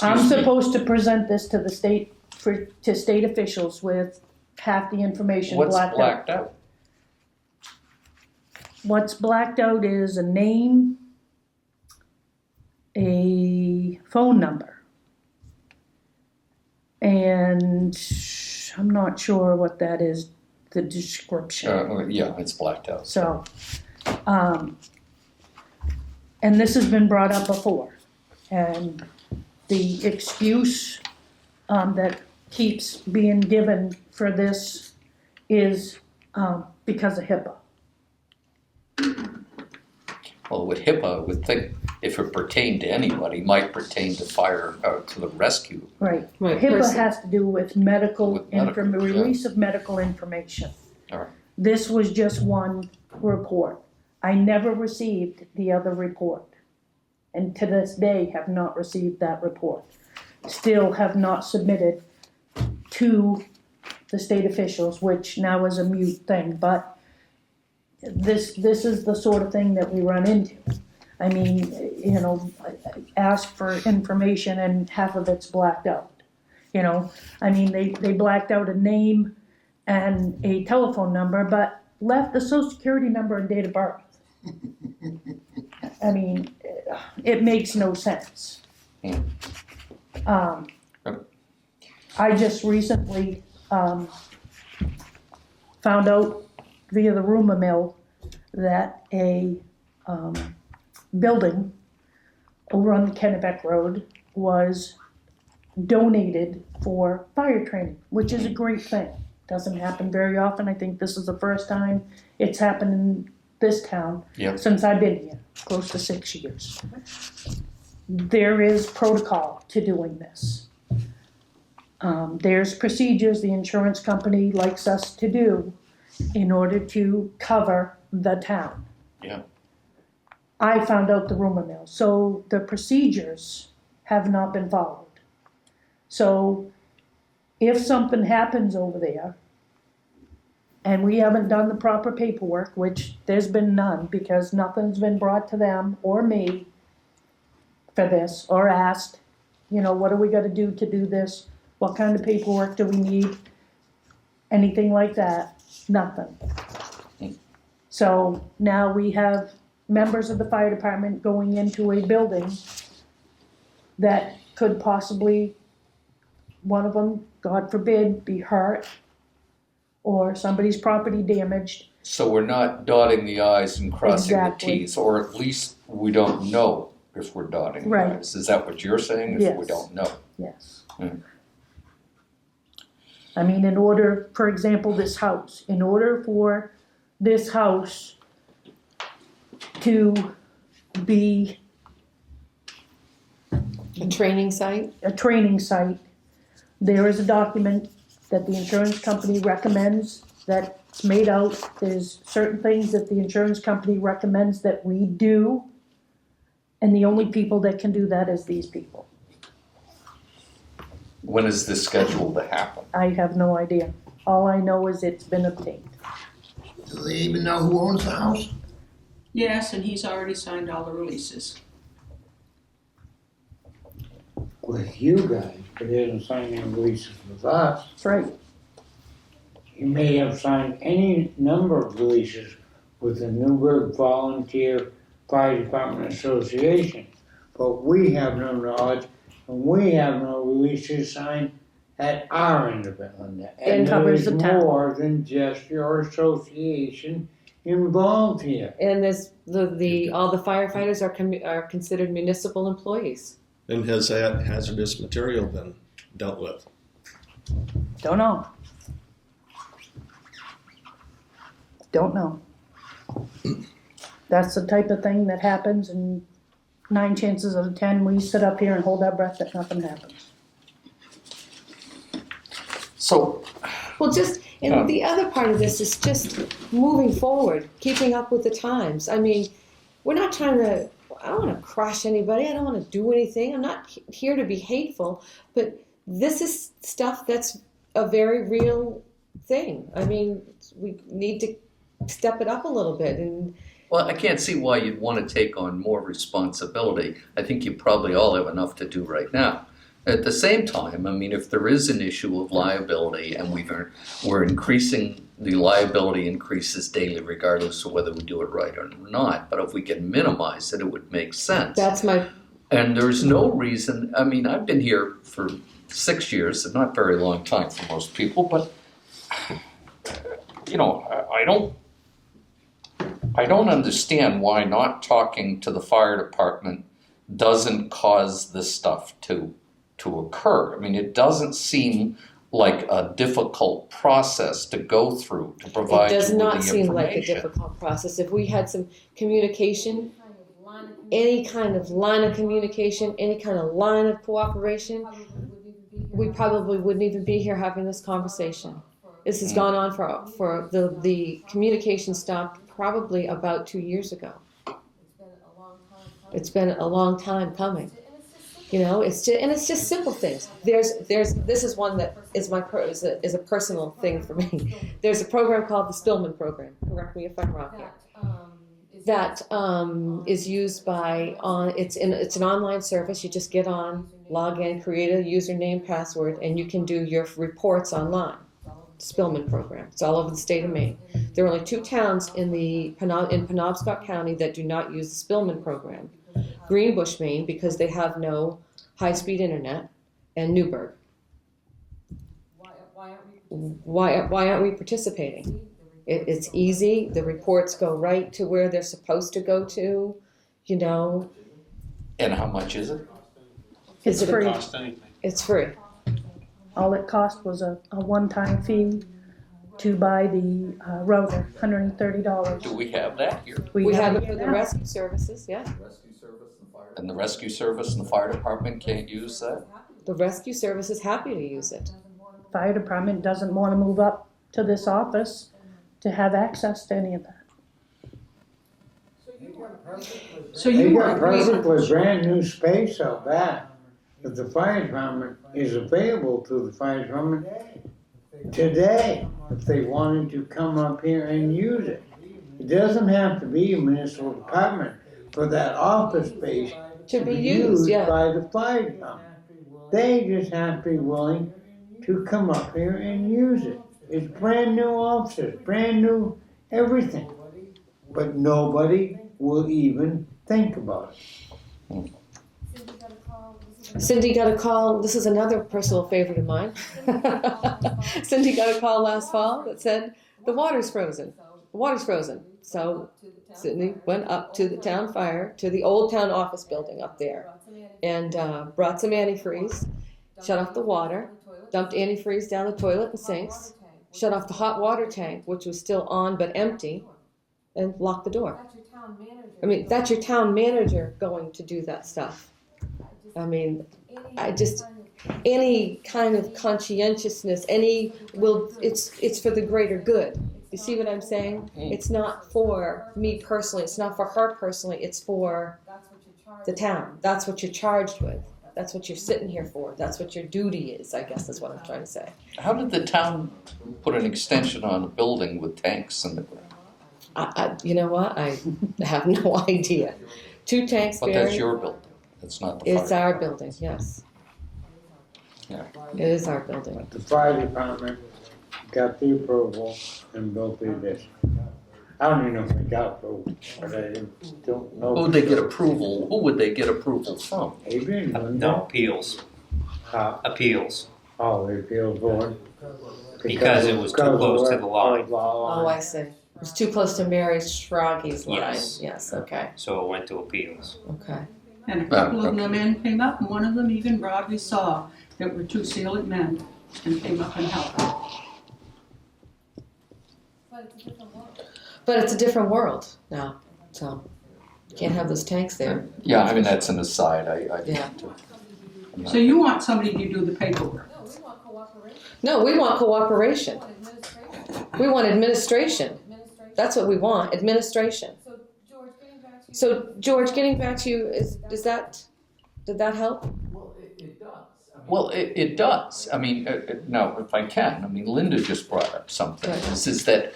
I'm supposed to present this to the state, to state officials with half the information blacked out. What's blacked out? What's blacked out is a name, a phone number, and I'm not sure what that is, the description. Yeah, it's blacked out. So, and this has been brought up before, and the excuse that keeps being given for this is because of HIPAA. Well, with HIPAA, I would think if it pertained to anybody, it might pertain to fire, to the rescue. Right. Right. HIPAA has to do with medical, With medical, release of medical information. All right. This was just one report. I never received the other report. And to this day have not received that report. Still have not submitted to the state officials, which now is a mute thing, but this is the sort of thing that we run into. I mean, ask for information and half of it's blacked out. They blacked out a name and a telephone number, but left the social security number and date of birth. I mean, it makes no sense. Hmm. I just recently, found out via the rumor mill that a, building over on the Kennebec Road was donated for fire training, which is a great thing. Doesn't happen very often. I think this is the first time it's happened in this town Yep. since I've been here, close to 6 years. There is protocol to doing this. There's procedures the insurance company likes us to do in order to cover the town. Yeah. I found out the rumor mill, so the procedures have not been followed. So if something happens over there and we haven't done the proper paperwork, which there's been none because nothing's been brought to them or me for this, or asked, what do we gotta do to do this? What kind of paperwork do we need? Anything like that, nothing. So now we have members of the fire department going into a building that could possibly, one of them, God forbid, be hurt, or somebody's property damaged. So we're not dotting the i's and crossing Exactly. the t's, or at least we don't know if we're dotting the Right. i's. Is that what you're saying? If we Yes. don't know? Yes. Hmm. I mean, in order, for example, this house, in order for this house to be A training site? a training site, there is a document that the insurance company recommends that's made out. There's certain things that the insurance company recommends that we do, and the only people that can do that is these people. When is this scheduled to happen? I have no idea. All I know is it's been obtained. Do they even know who owns the house? Yes, and he's already signed all the releases. With you guys, but he hasn't signed any releases with us. That's right. He may have signed any number of releases with the Newburgh Volunteer Fire Department Association, but we have no knowledge, and we have no releases signed at our end of it, Linda. And covers the there's town. more than just your association involved here. And there's all the firefighters are considered municipal employees. And has that hazardous material been dealt with? Don't know. Don't know. That's the type of thing that happens, and 9 chances out of 10, we sit up here and hold our breath that nothing happens. So, Well, Yeah. the other part of this is just moving forward, keeping up with the times. I mean, we're not trying to, I don't want to crush anybody. I don't want to do anything. I'm not here to be hateful, but this is stuff that's a very real thing. I mean, we need to step it up a little bit. And well, I can't see why you'd want to take on more responsibility. I think you probably all have enough to do right now. At the same time, I mean, if there is an issue of liability and we're increasing, the liability increases daily regardless of whether we do it right or not. But if we can minimize it, it would make sense. that's my, And there's no reason, I mean, I've been here for 6 years, and not very long time for most people, but, I don't understand why not talking to the fire department doesn't cause this stuff to occur. I mean, it doesn't seem like a difficult process to go through to provide it you does with the not seem like a information. difficult process. If we had some communication, any kind of line of communication, any kind of line of cooperation, we probably wouldn't even be here having this conversation. This has gone on for the communication stopped probably about 2 years ago. It's been a long time coming. It's just simple things. This is one that is is a personal thing for me. There's a program called the Stillman program. Correct me if I'm wrong here. That is used by it's an online service. You just get on, log in, create a username, password, and you can do your reports online. Spillman program. It's all over the state of Maine. There are only 2 towns in Penobscot County that do not use the Spillman program. Greenbush, Maine, because they have no high-speed internet, and Newburgh. Why aren't we participating? It's easy. The reports go right to where they're supposed to go to, you know. And how much is it? It's free. Cost anything. It's free. All it cost was a one-time fee to buy the router, $130. Do we have that here? We have it here for the now. rescue services, yeah. And the rescue service and the fire department can't use that? The rescue service is happy to use it. Fire department doesn't want to move up to this office to have access to any of that. So They you got want, perfectly brand new space out back that the fire department is available to the fire department today if they wanted to come up here and use it. It doesn't have to be a municipal department for that office space To be used, yeah. by the fire department. They just have to be willing to come up here and use it. It's brand new offices, brand new everything. But nobody will even think about it. Cindy got a call, this is another personal favorite of mine. Cindy got a call last fall that said, the water's frozen. The water's frozen. So Cindy went up to the town fire, to the old town office building up there, and brought some antifreeze, shut off the water, dumped antifreeze down the toilet and sinks, shut off the hot water tank, which was still on but empty, and locked the door. I mean, that's your town manager going to do that stuff. I mean, any kind of conscientiousness, it's for the greater good. You see what I'm saying? It's not for me personally, it's not for her personally, it's for the town. That's what you're charged with. That's what you're sitting here for. That's what your duty is, I guess is what I'm trying to say. How did the town put an extension on a building with tanks in the ground? You know what? I have no idea. 2 tanks But buried. that's your building, it's not the fire. It's our building, yes. Yeah. It is our building. But the fire department got the approval and built the addition. I don't even know if they got approval, but I don't know. Who would they get approval, who would they get approval from? Adrian, wouldn't No, they? appeals, appeals, Oh, the appeals board? because it was too close to the line. Oh, I see. It was too close to Mary Schraggy's line. Yes. Yes, okay, So it went to appeals. okay. and a couple of the men came up, and one of them even Robbie saw, that were 2 sailor men, and came up and helped. But it's a different world now, so you can't have those tanks there. Yeah, I mean, that's an aside, Yeah. So you want somebody to do the paperwork? No, we want cooperation. We want administration. That's what we want, administration. So George, getting back to you, did that help? Well, it does. I mean, now, if I can, I mean, Linda just brought up something. Right. This is that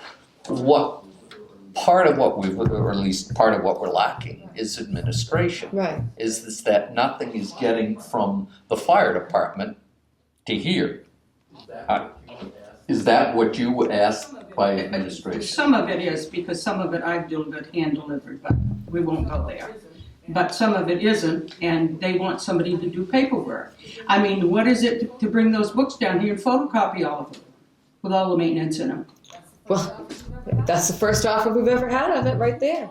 part of what or at least part of what we're lacking is administration. Right. Is this that nothing is getting from the fire department to here? Is that what you would ask by administration? Some of it is, because some of it I've delivered, hand delivered, but we won't go there. But some of it isn't, and they want somebody to do paperwork. I mean, what is it to bring those books down here and photocopy all of them, with all the maintenance in them? Well, that's the first offer we've ever had of it, right there.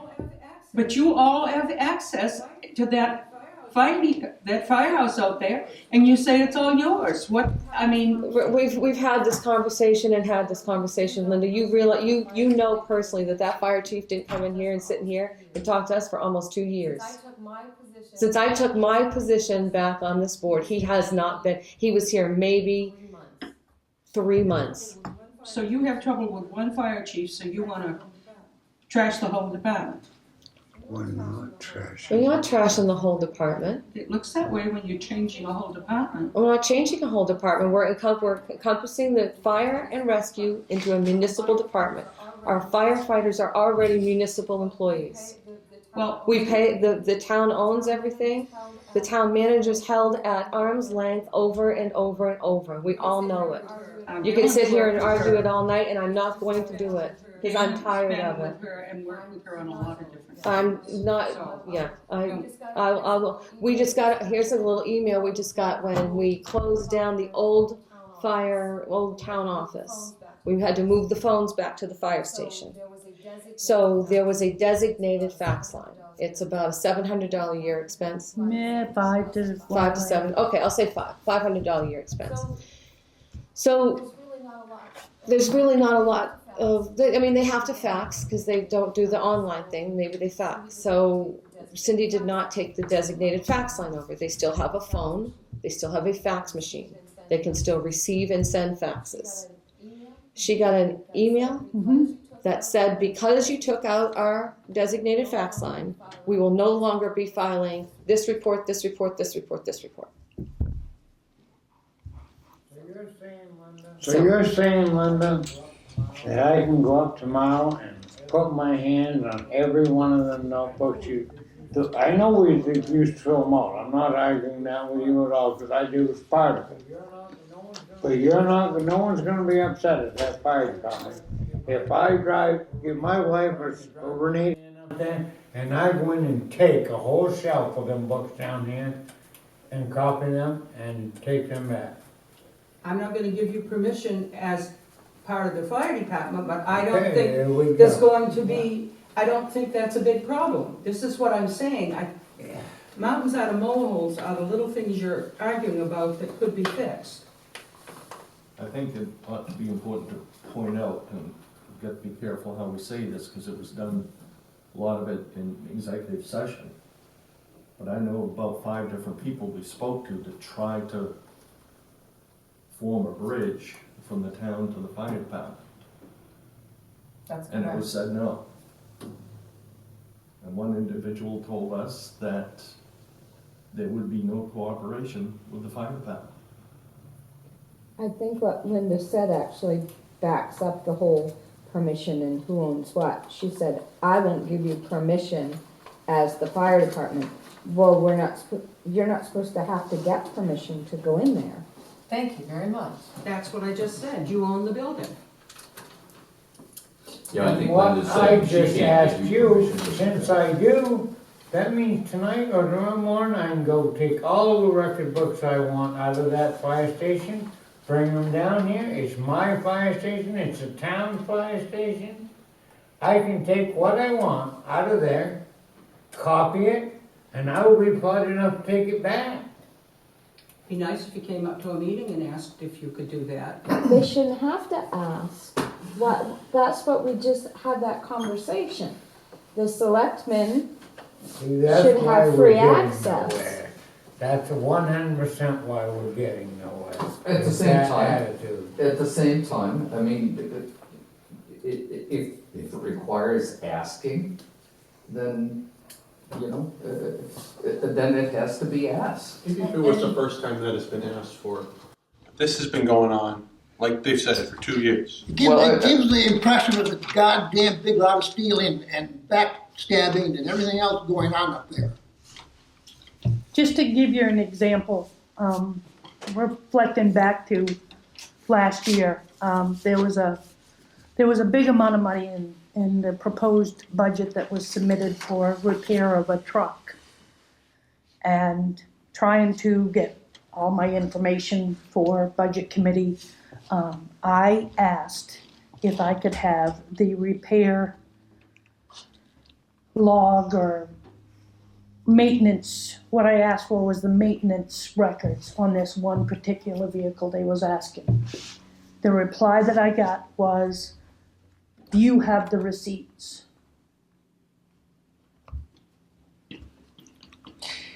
But you all have access to that firehouse out there, and you say it's all yours. What, I mean, We've had this conversation, Linda. You realize, you know personally that fire chief didn't come in here and sit in here and talk to us for almost 2 years. Since I took my position back on this board, he has not been. He was here maybe 3 months. so you have trouble with one fire chief, so you want to trash the whole department. We're not trash. We're not trashing the whole department. It looks that way when you're changing a whole department. We're not changing a whole department. We're encompassing the fire and rescue into a municipal department. Our firefighters are already municipal employees. Well, We pay, the town owns everything. The town manager's held at arm's length over and over and over. We all know it. I'm You can sit here and willing to argue work it all night, and I'm not going to do it, because I'm tired spend of it. with her and work with her on a lot of different things. I'm not, yeah, we just got, here's a little email we just got when we closed down the old town office. We had to move the phones back to the fire station. So there was a designated fax line. It's about a $700 a year expense. Yeah, 5 to 7, okay, I'll say $500 a year expense. So there's really not a lot of, I mean, they have to fax because they don't do the online thing. Maybe they fax. So Cindy did not take the designated fax line over. They still have a phone. They still have a fax machine. They can still receive and send faxes. She got an email that said, because you took out our designated fax line, we will no longer be filing this report, this report, this report, this report. So you're saying, Linda, that I can go up tomorrow and put my hands on every one of them notebooks you, I know we used to fill them out. I'm not arguing that with you at all, because I do as part of it. But no one's gonna be upset at that fire department. If I give my wife or Renee up there, and I go in and take a whole shelf of them books down here and copy them and take them back. I'm not gonna give you permission as part of the fire department, but I don't Okay, there we think there's go. going to be, I don't think that's a big problem. This is what I'm saying. Mountains out of molehills are the little things you're arguing about that could be fixed. I think it ought to be important to point out, and we've got to be careful how we say this, because it was done, a lot of it in executive session. But I know about 5 different people we spoke to try to form a bridge from the town to the fire department. And it was said no. And one individual told us that there would be no cooperation with the fire department. I think what Linda said actually backs up the whole permission and who owns what. She said, I won't give you permission as the fire department. Well, you're not supposed to have to get permission to go in there. Thank you very much. That's what I just said. You own the building. Yeah, I think What Linda I said she just can't asked give you, permission. since I do, that means tonight or tomorrow morning, I can go take all the record books I want out of that fire station, bring them down here. It's my fire station, it's the town's fire station. I can take what I want out of there, copy it, and I will be polite enough to take it back. Be nice if you came up to a meeting and asked if you could do that. They shouldn't have to ask. That's what we just had that conversation. The selectmen See, that's should why have we're free getting access. nowhere. That's 100% why we're getting nowhere. At the It's same that time, attitude. At the same time, I mean, if it requires asking, then, you know, then it has to be asked. Maybe if it was the first time that it's been asked for. This has been going on, like they've said, for 2 years. It gives the impression of a goddamn big lot of stealing and backstabbing and everything else going on up there. Just to give you an example, reflecting back to last year, there was a big amount of money in the proposed budget that was submitted for repair of a truck. And trying to get all my information for budget committee, I asked if I could have the repair log or maintenance. What I asked for was the maintenance records on this one particular vehicle they was asking. The reply that I got was, you have the receipts.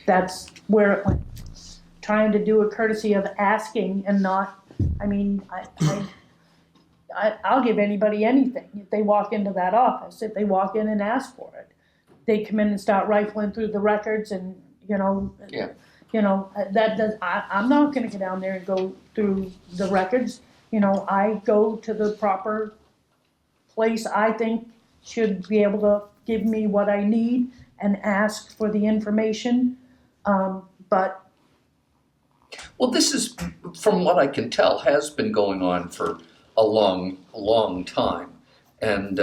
That's where it went. Trying to do a courtesy of asking and not, I mean, I'll give anybody anything. If they walk into that office, if they walk in and ask for it, they come in and start rifling through the records and, I'm not gonna go down there and go through the records. I go to the proper place I think should be able to give me what I need and ask for the information. But Well, this is, from what I can tell, has been going on for a long time. And,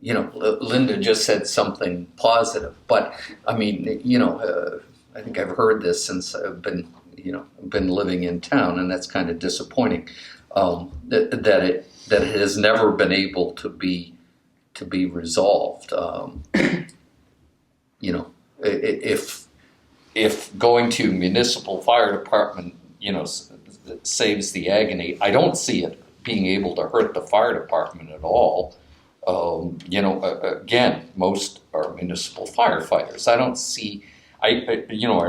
Linda just said something positive. But, I mean, I think I've heard this since I've been living in town, and that's kind of disappointing, that it has never been able to be resolved. If going to municipal fire department, saves the agony, I don't see it being able to hurt the fire department at all. Again, most are municipal firefighters. I don't see. I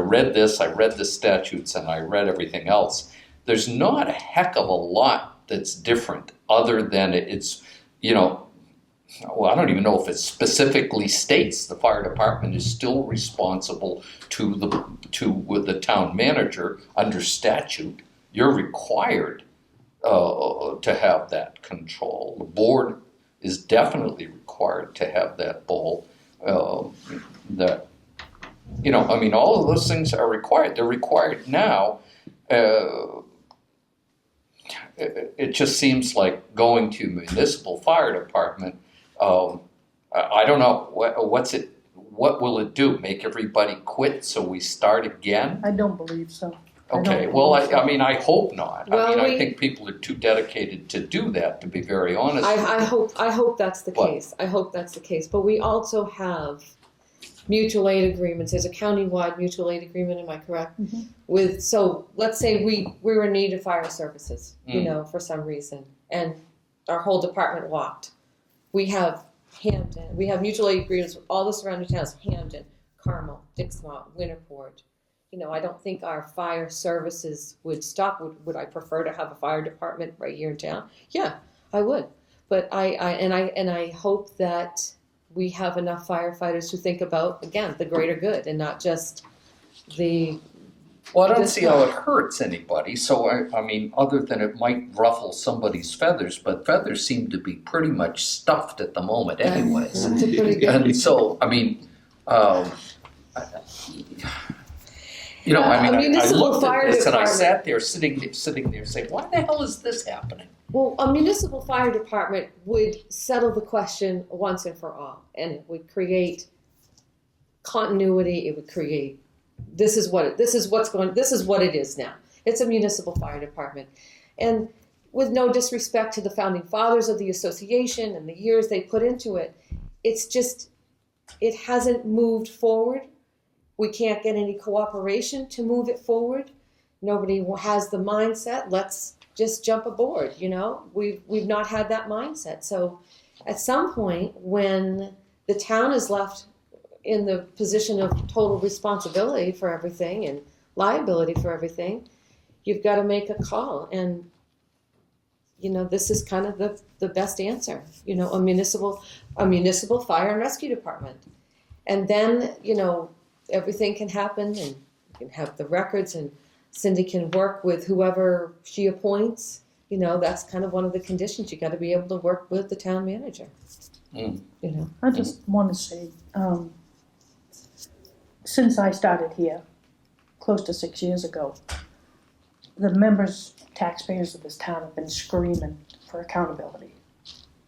read the statutes, and I read everything else. There's not a heck of a lot that's different, other than it's, well, I don't even know if it specifically states the fire department is still responsible to the town manager under statute. You're required to have that control. The board is definitely required to have that ball. All of those things are required. They're required now. It just seems like going to municipal fire department. I don't know what will it do? Make everybody quit so we start again? I don't believe so. Okay, well, I hope not. Well, I think people are too dedicated to do that, to be very honest. I hope that's the case. I hope that's the case. But we also have mutual aid agreements. There's a countywide mutual aid agreement, am I correct? Mm-hmm. So let's say we were in need of fire services, for some reason, and our whole department walked. We have Hampton. We have mutual aid agreements with all the surrounding towns: Hampton, Carmel, Dixmont, Winterport. I don't think our fire services would stop. Would I prefer to have a fire department right here in town? Yeah, I would. But I hope that we have enough firefighters who think about, again, the greater good and not just the. Well, I don't see how it hurts anybody. So, other than it might ruffle somebody's feathers, but feathers seem to be pretty much stuffed at the moment anyways. And so, I looked at this and I sat there sitting there saying, why the hell is this happening? Well, a municipal fire department would settle the question once and for all, and it would create continuity. It would create, this is what it is now. It's a municipal fire department. And with no disrespect to the founding fathers of the association and the years they put into it, it hasn't moved forward. We can't get any cooperation to move it forward. Nobody has the mindset, let's just jump aboard, We've not had that mindset. So at some point, when the town is left in the position of total responsibility for everything and liability for everything, you've got to make a call. And, this is kind of the best answer, a municipal fire and rescue department. And then, everything can happen, and you can have the records, and Cindy can work with whoever she appoints. That's kind of one of the conditions. You got to be able to work with the town manager. I just want to say, since I started here, close to 6 years ago, the taxpayers of this town have been screaming for accountability.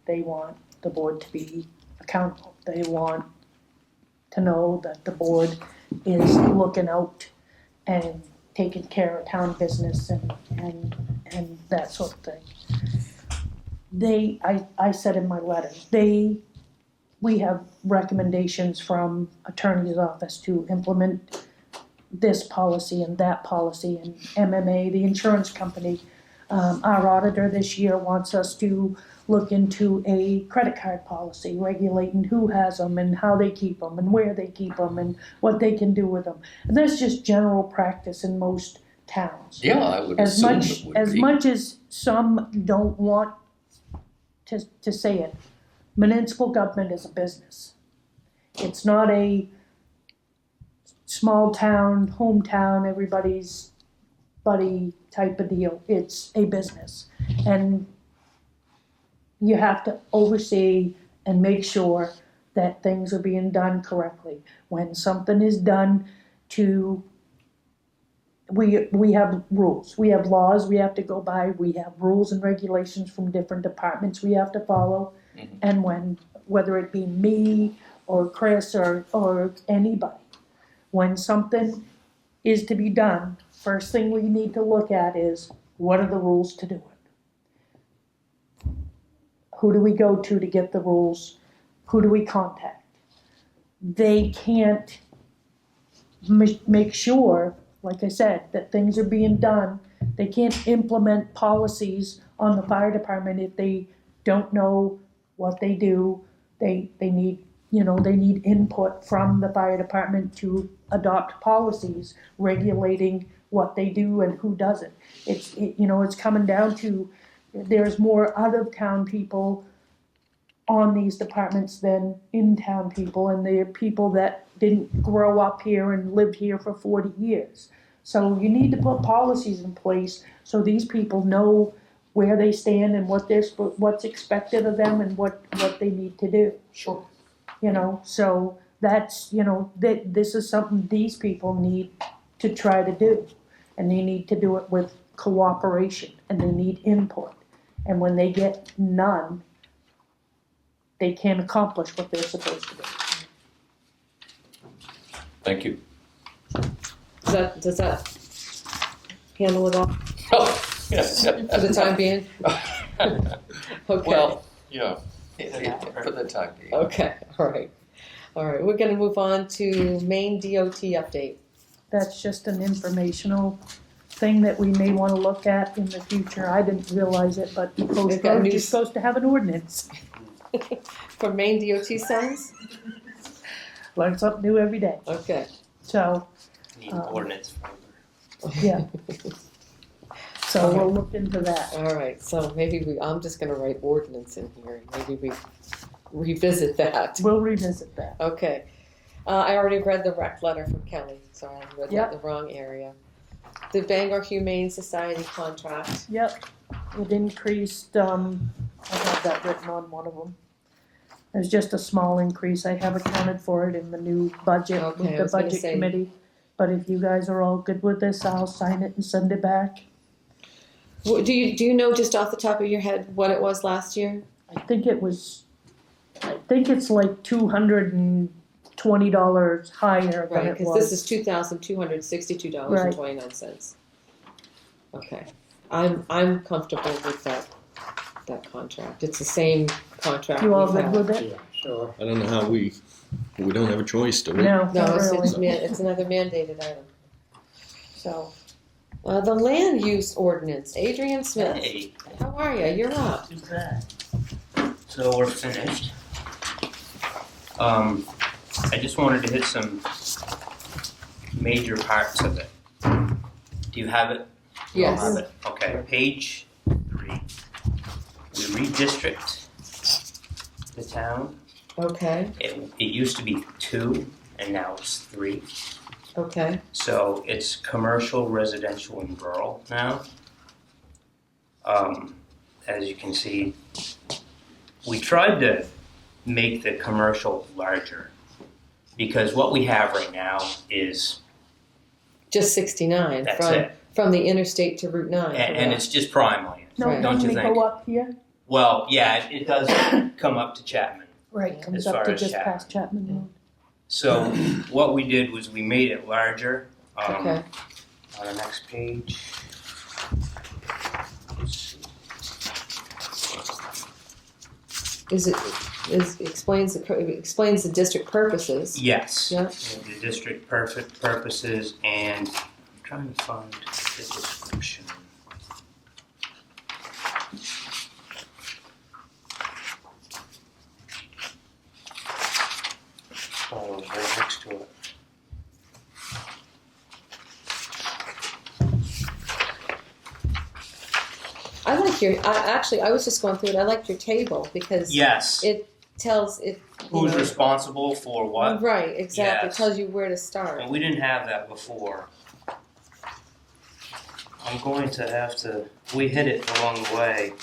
They want the board to be accountable. They want to know that the board is looking out and taking care of town business and that sort of thing. I said in my letter, we have recommendations from attorney's office to implement this policy and that policy, and MMA, the insurance company. Our auditor this year wants us to look into a credit card policy, regulating who has them and how they keep them and where they keep them and what they can do with them. And that's just general practice in most towns. Yeah, I would assume it would be. As much as some don't want to say it, municipal government is a business. It's not a small town, hometown, everybody's buddy type of deal. It's a business. And you have to oversee and make sure that things are being done correctly. When something is done to we have rules, we have laws we have to go by, we have rules and regulations from different departments we have to follow. Mhm. And whether it be me or Chris or anybody, when something is to be done, first thing we need to look at is, what are the rules to do it? Who do we go to get the rules? Who do we contact? They can't make sure, like I said, that things are being done. They can't implement policies on the fire department if they don't know what they do. They need, they need input from the fire department to adopt policies regulating what they do and who doesn't. It's coming down to, there's more out-of-town people on these departments than in-town people, and they're people that didn't grow up here and lived here for 40 years. So you need to put policies in place so these people know where they stand and what's expected of them and what they need to do. Sure. So that's, this is something these people need to try to do. And they need to do it with cooperation, and they need input. And when they get none, they can't accomplish what they're supposed to do. Thank you. Does that handle it all Oh, yeah. for the time being? Okay. Well, yeah, for the time being. Okay, all right. We're gonna move on to Maine DOT update. That's just an informational thing that we may want to look at in the future. I didn't realize it, but Post Road is supposed to have an ordinance. For Maine DOT signs? Learn something new every day. Okay. So, Need an ordinance for yeah. So we'll look into that. All right, so maybe I'm just gonna write ordinance in here, and maybe we revisit that. We'll revisit that. Okay. I already read the rec letter from Kelly, so I read that Yep. in the wrong area. The Bangor Humane Society contract. Yep, it increased, I have that written on one of them. There's just a small increase, I have accounted for it in the new budget Okay, with I the was gonna budget say- committee. But if you guys are all good with this, I'll sign it and send it back. Do you know just off the top of your head what it was last year? I think it's like $220 higher than Right, it because was. this is $2,262.29. Okay, I'm comfortable with that contract. It's the same contract. You all we've good had. with it? Yeah, sure. I don't know how we don't have a choice, do we? No, No, not really. it's another mandated item. So, the land use ordinance, Adrian Smith. Hey, How are you? You're up. too bad. So we're finished. I just wanted to hit some major parts of it. Do you have it? You all Yes. have it? Okay, page 3. We redistrict the town. Okay, It used to be 2, and now it's 3. okay. So it's commercial, residential, and rural now. As you can see, we tried to make the commercial larger because what we have right now is, Just 69 That's it. from the interstate to Route 9. and it's just prime land. No, Right. Don't doesn't you it think? go up here? Well, yeah, it does come up to Chapman. Right, comes As up far to as just Chapman. past Chapman Road. So what we did was we made it larger. Okay. On the next page. Explains the district purposes. Yes. Yeah. The district perfect purposes, and I'm trying to find the description. Oh, right next to it. I like I was just going through it. I liked your table because Yes. it tells it. Who's responsible for what? Right, exactly. Yes. It tells you where to start. And we didn't have that before. I'm going to have to. We hit it along the way.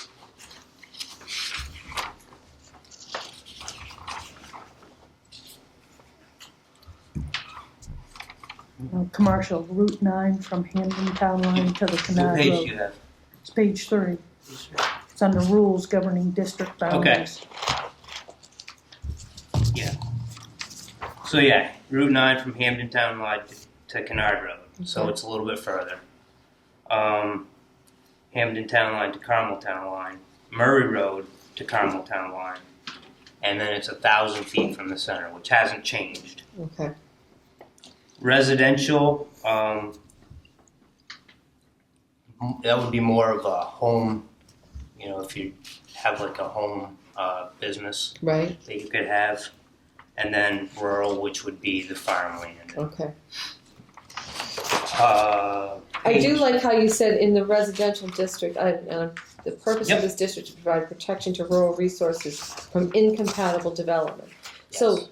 Commercial, Route 9 from Hamden Town Line to the What Canal page do Road. you have? It's page 3. It's under rules governing district boundaries. Yeah. So yeah, Route 9 from Hamden Town Line to Canard Road. So it's a little bit further. Hamden Town Line to Carmel Town Line. Murray Road to Carmel Town Line. And then it's 1,000 feet from the center, which hasn't changed. Okay. Residential, that would be more of a home, you know, if you have like a home business Right. that you could have. And then rural, which would be the farmland. Okay. Uh, I do like how you said in the residential district, the purpose Yep. of this district to provide protection to rural resources from incompatible development. So,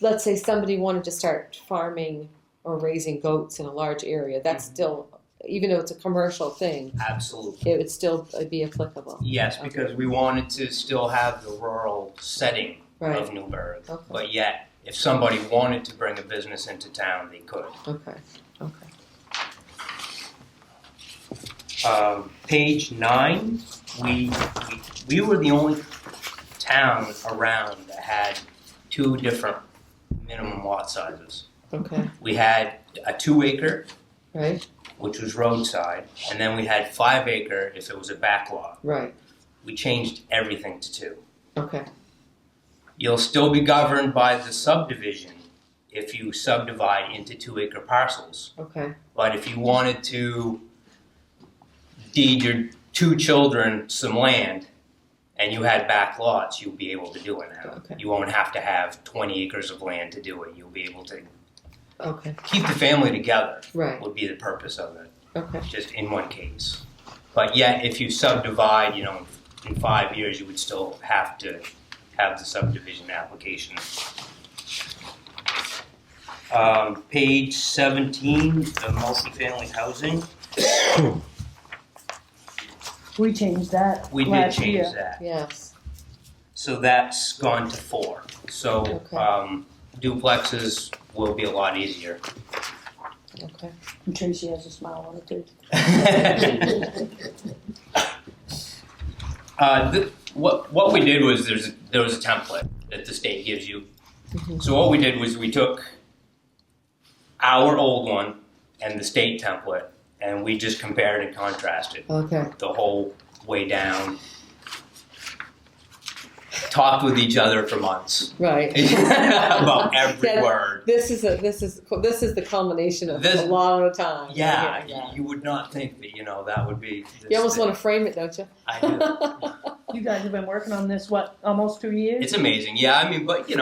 let's say somebody wanted to start farming or raising goats in a large area. That's still, even though it's a commercial thing, Absolutely. it would still be applicable. Yes, because we wanted to still have the rural setting Right. of Newburgh. Okay. But yet, if somebody wanted to bring a business into town, they could. Okay. Okay. Page 9, we were the only town around that had 2 different minimum lot sizes. Okay. We had a 2-acre, Right. which was roadside, and then we had 5-acre if it was a back lot. Right. We changed everything to 2. Okay. You'll still be governed by the subdivision if you subdivide into 2-acre parcels. Okay. But if you wanted to deed your 2 children some land and you had back lots, you'll be able to do it now. Okay. You won't have to have 20 acres of land to do it. You'll be able to Okay. keep the family together. Right. Would be the purpose of it, Okay. just in one case. But yet, if you subdivide, you know, in 5 years, you would still have to have the subdivision application. Page 17, the multifamily housing. We changed that We did last change year. that. Yes. So that's gone to 4. So Okay. duplexes will be a lot easier. Okay. And Tracy has a smile on it too. What we did was there was a template that the state gives you. Mhm. So what we did was we took our old one and the state template, and we just compared and contrasted Okay. the whole way down. Talked with each other for months Right. about every Yeah. word. This is the culmination of This- a lot of time. Yeah, Yeah. you would not think that that would be. You almost want to frame it, don't you? I do. You guys have been working on this, what, almost 2 years? It's amazing. Yeah, I mean, but you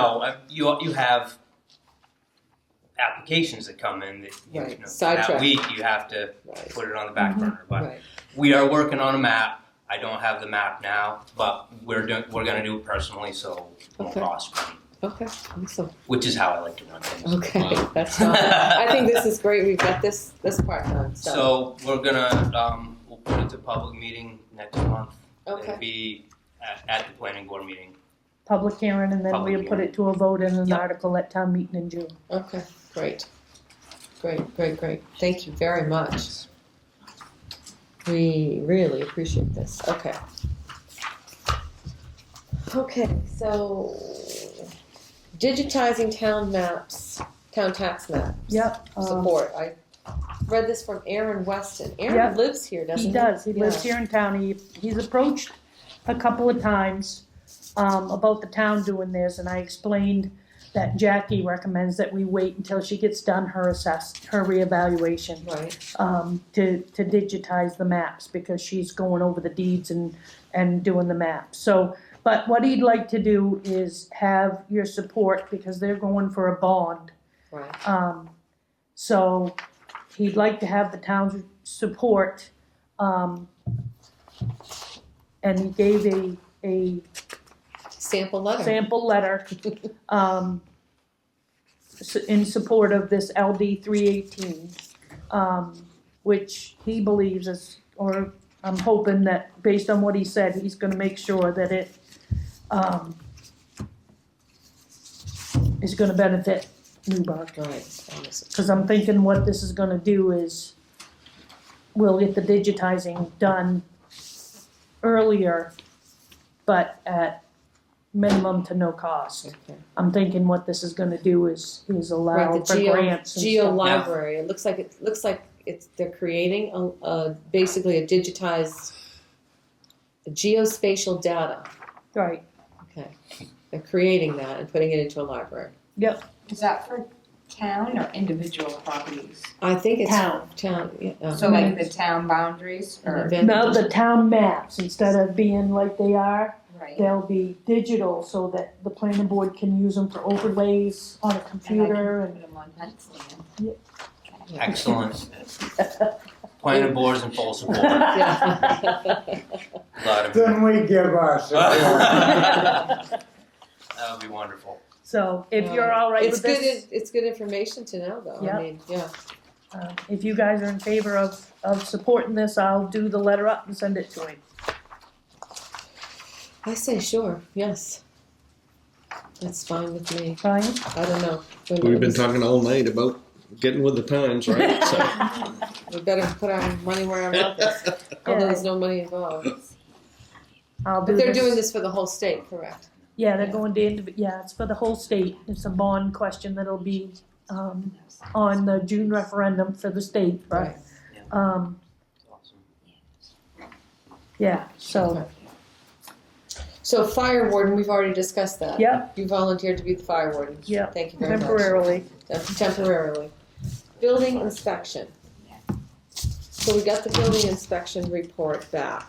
have applications that come in that Right. that Sidetrack. week you have to Right. put it on the back burner. But Right. we are working on a map. I don't have the map now, but we're going to do it personally, so it won't Okay. cost money, Okay. Awesome. which is how I like to run things. Okay. That's fine. I think this is great. We've got this part done. So we're gonna we'll put it to public meeting next month. Okay. It'll be at the planning board meeting. Public hearing, and then Public we'll put hearing. it to a vote in an Yep. article at town meeting in June. Okay. Great. Great. Thank you very much. We really appreciate this. Okay. Okay, so digitizing town maps, town tax maps. Yep. Support. I read this from Aaron Weston. Aaron Yeah. lives here, doesn't he? He does. He lives Yeah. here in town. He's approached a couple of times about the town doing this, and I explained that Jackie recommends that we wait until she gets done her reevaluation Right. to digitize the maps, because she's going over the deeds and doing the maps. So, but what he'd like to do is have your support, because they're going for a bond. Right. So he'd like to have the town's support, and he gave a Sample letter. sample letter in support of this LD 318, which he believes is, or I'm hoping that based on what he said, he's gonna make sure that it is gonna benefit Newburgh. Right. Because I'm thinking what this is gonna do is, we'll get the digitizing done earlier, but at minimum to no cost. Okay. I'm thinking what this is gonna do is allow Right, for the grants and geo stuff. library. It looks like they're creating basically a digitized geospatial data. Right, Okay. They're creating that and putting it into a library. yep, Is that for town or individual properties? I think it's Town. Yeah. So like the town boundaries An or, event. now the town maps, instead of being like they are, right? they'll be digital so that the planning board can use them for overlays on a computer And I can put them on penciling. Excellent. Planning board's in full support. Yeah. Lot of Then we give our support. That would be wonderful. So if you're all right It's with this, it's good information to know, though. Yeah. I mean, yeah. if you guys are in favor of supporting this, I'll do the letter up and send it to him. I say sure. Yes. That's fine with me. Fine? I don't know. We've been talking all night about getting with the times, right? So, We better put our money where our mouth is. Although there's no money involved. I'll do But they're doing this for the whole state, correct? Yeah, they're going to, yeah, it's for the whole state. It's a bond question that'll be, on the June referendum for the state, but, Awesome. yeah, so, So fire warden, we've already discussed that. Yep. You volunteered to be the fire warden. Yep. Thank you very much. temporarily. Temporarily. Building inspection. So we got the building inspection report back.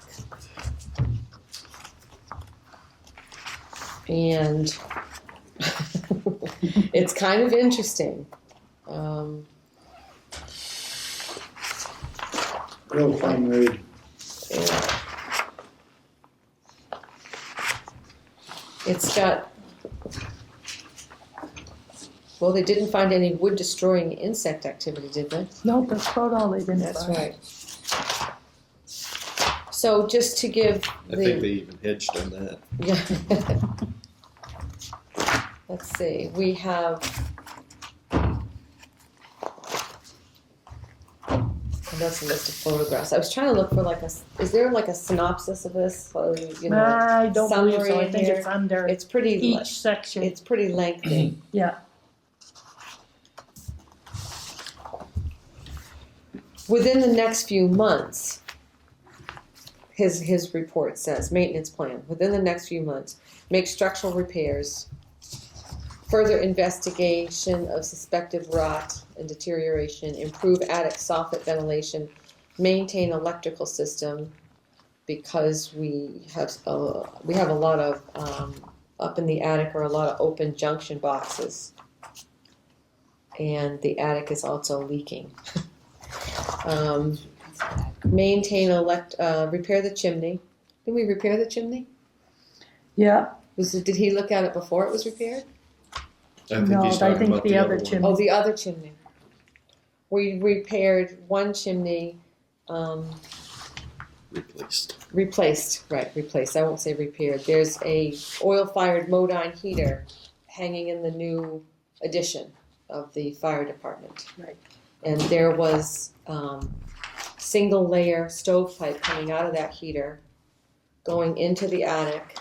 And it's kind of interesting. Real fun read. Yeah. It's got, well, they didn't find any wood destroying insect activity, did they? Nope, that's about all they didn't That's find. right. So just to give I think they even hedged on that. yeah. Let's see, we have. That's a list of photographs. I was trying to look for is there like a synopsis of this? So, you know, I don't believe summary so. I in think here? it's under It's pretty. each section. It's pretty lengthy. Yeah, Within the next few months, his report says, maintenance plan, within the next few months, make structural repairs, further investigation of suspected rot and deterioration, improve attic soffit ventilation, maintain electrical system, because we have a lot of, up in the attic are a lot of open junction boxes. And the attic is also leaking. Maintain repair the chimney. Did we repair the chimney? yeah. Did he look at it before it was repaired? I think No, he's I talking think about the the other other chimney. one. Oh, the other chimney. We repaired one chimney, replaced. I won't say repaired. There's a oil-fired Modine heater hanging in the new addition of the fire department. Right. And there was single-layer stovepipe coming out of that heater, going into the attic,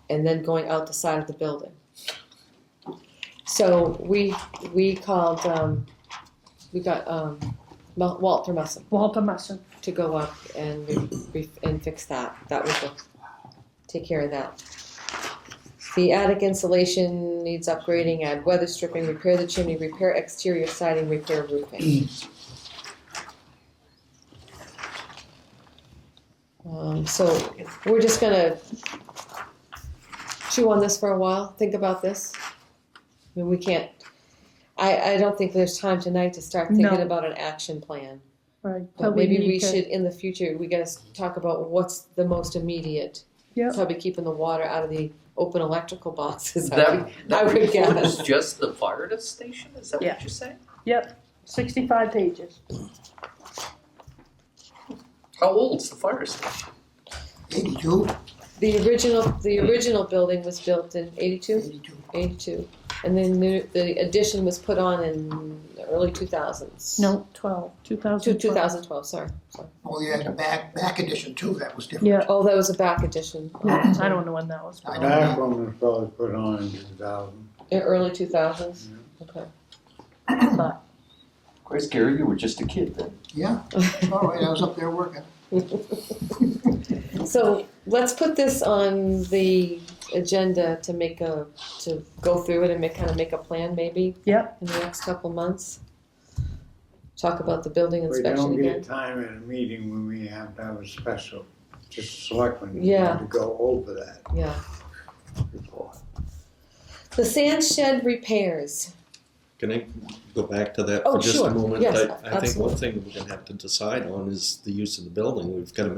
and then going out the side of the building. So we called, we got Walter Musson Walter Musson. to go up and fix that. That was take care of that. The attic insulation needs upgrading, add weather stripping, repair the chimney, repair exterior siding, repair roofing. So we're just gonna chew on this for a while, think about this. I mean, we can't, I don't think there's time tonight to start thinking No. about an action plan. Right. But we maybe need we to- should, in the future, we gotta talk about what's the most immediate. Yep. Probably keeping the water out of the open electrical boxes, I That would report guess. is just the fire station? Is that Yeah. what you're saying? Yep, 65 pages. How old's the fire station? 82, The original building was built in 82? 82. 82. And then the addition was put on in the early 2000s. No, 2012. 2012, sorry. Oh, yeah, the back edition too, that was different. Yeah, Oh, that was a back addition. I don't know when that was. I The don't back know. one was probably put on in 2000. In early 2000s? Okay. But Of course, Gary, you were just a kid then. Yeah, all right, I was up there working. So let's put this on the agenda to go through it and make a plan maybe Yep. in the next couple months. Talk about the building We inspection don't again. get time in a meeting when we have to have a special, just selectmen Yeah. to go over that Yeah. report. The sand shed repairs. Can I go back to that Oh, for just sure. a moment? Yes, I think absolutely. one thing we're gonna have to decide on is the use of the building. We've gotta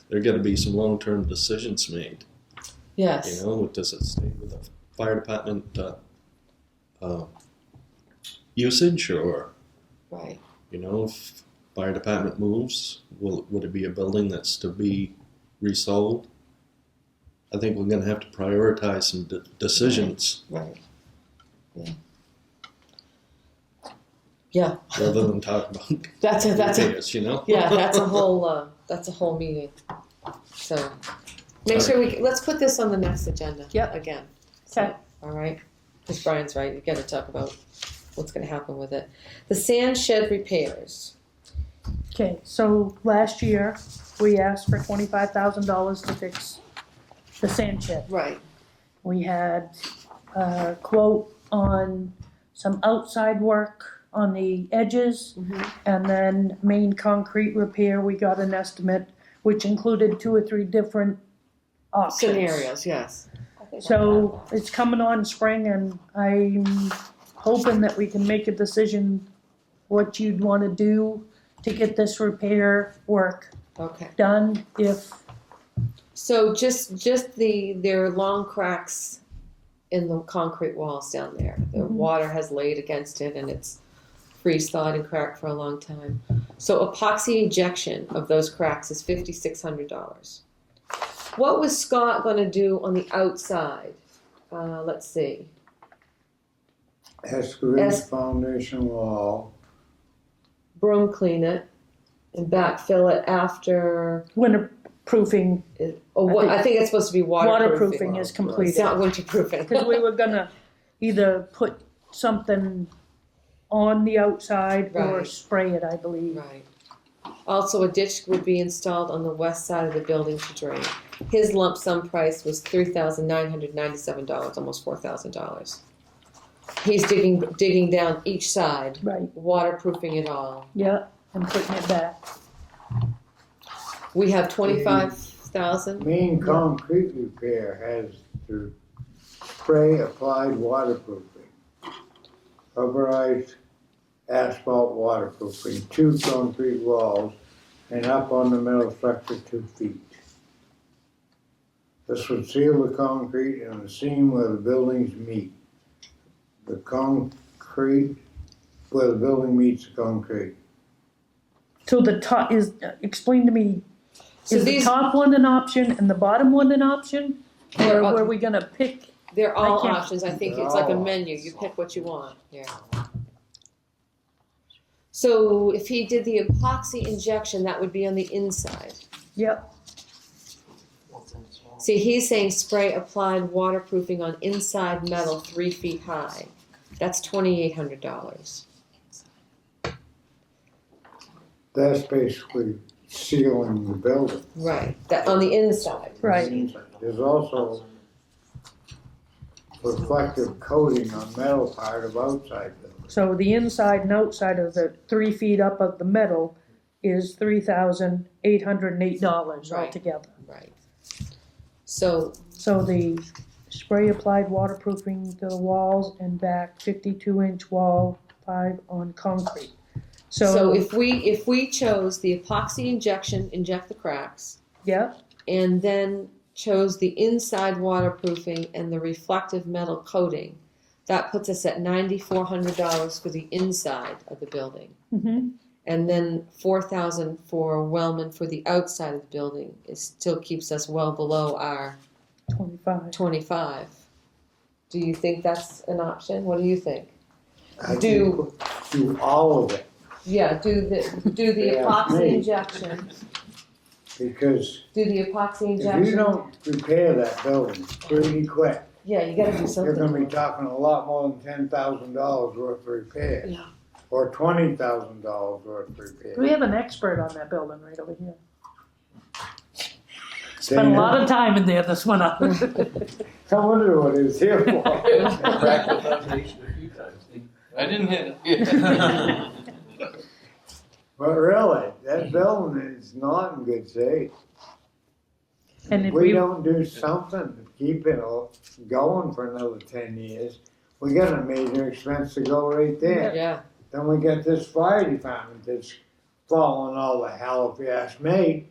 there are gotta be some long-term decisions made. Yes. You know, does it stay with the fire department, usage, or, Right. you know, if fire department moves, would it be a building that's to be resold? I think we're gonna have to prioritize some decisions Right. Yeah. Yeah. rather than talk about That's a repairs, you know? yeah. That's a whole meeting. So make sure let's put this on the next agenda. Yep. Again. Okay. All right. Because Brian's right. You got to talk about what's going to happen with it. The sand shed repairs. Okay, so last year, we asked for $25,000 to fix the sand shed. Right. We had a quote on some outside work on the edges, and then main concrete repair, we got an estimate, which included 2 or 3 different options. Scenarios. Yes. So it's coming on spring, and I'm hoping that we can make a decision what you'd want to do to get this repair work Okay. done. If So just there are long cracks in the concrete walls down there. The water has laid against it and it's freeze thawed and cracked for a long time. So epoxy ejection of those cracks is $5,600. What was Scott going to do on the outside? Let's see. Excavate foundation wall, Broom clean it and backfill it after. winterproofing, I think it's supposed to be waterproofing. waterproofing is It's completed. not winterproofing. Because we were gonna either put something on the outside or Right. spray it, I believe. Right. Also, a ditch would be installed on the west side of the building to drain. His lump sum price was $3,997, almost $4,000. He's digging down each side, Right, waterproofing it all. yeah, and putting it back. We have 25,000. main concrete repair has the spray applied waterproofing, rubberized asphalt waterproofing, 2 concrete walls, and up on the metal structure 2 feet. This would seal the concrete and the seam where the buildings meet. The concrete, where the building meets the concrete. So the top is, explain to me, So is the these, top one an option and the bottom one an option? They're Or up- were we gonna pick? they're all I can't- options. I think They're it's like a all menu. You pick what you want. Yeah. So if he did the epoxy injection, that would be on the inside. Yep, See, he's saying spray applied waterproofing on inside metal 3 feet high. That's $2,800. That's basically sealing the building. Right. That on the inside. right, There's also reflective coating on metal part of outside building. so the inside and outside of the 3 feet up of the metal is $3,808 Right. altogether. Right. So So the spray applied waterproofing to the walls and back, 52-inch wall, 5 on concrete. so if we chose the epoxy injection, inject the cracks, Yeah, and then chose the inside waterproofing and the reflective metal coating, that puts us at $9,400 for the inside of the building. And then $4,000 for Wellman for the outside of the building. It still keeps us well below our 25. 25. Do you think that's an option? What do you think? I Do- do all of it, Yeah, do the Yeah, epoxy me. injection, because do the epoxy if you injection. don't repair that building pretty quick, Yeah, you gotta do you're something. gonna be talking a lot more than $10,000 worth of repair. Yeah. Or $20,000 worth of We repair. have an expert on that building right over here. Spent a Dana? lot of time in there this winter. I wonder what it's here for. Cracked the foundation a few times. I didn't hit it. But really, that building is not in good shape. And if We we, don't do something to keep it all going for another 10 years, we got a major expense to go right there. Yeah, Then we got this fire department that's falling all the hell if you ask me.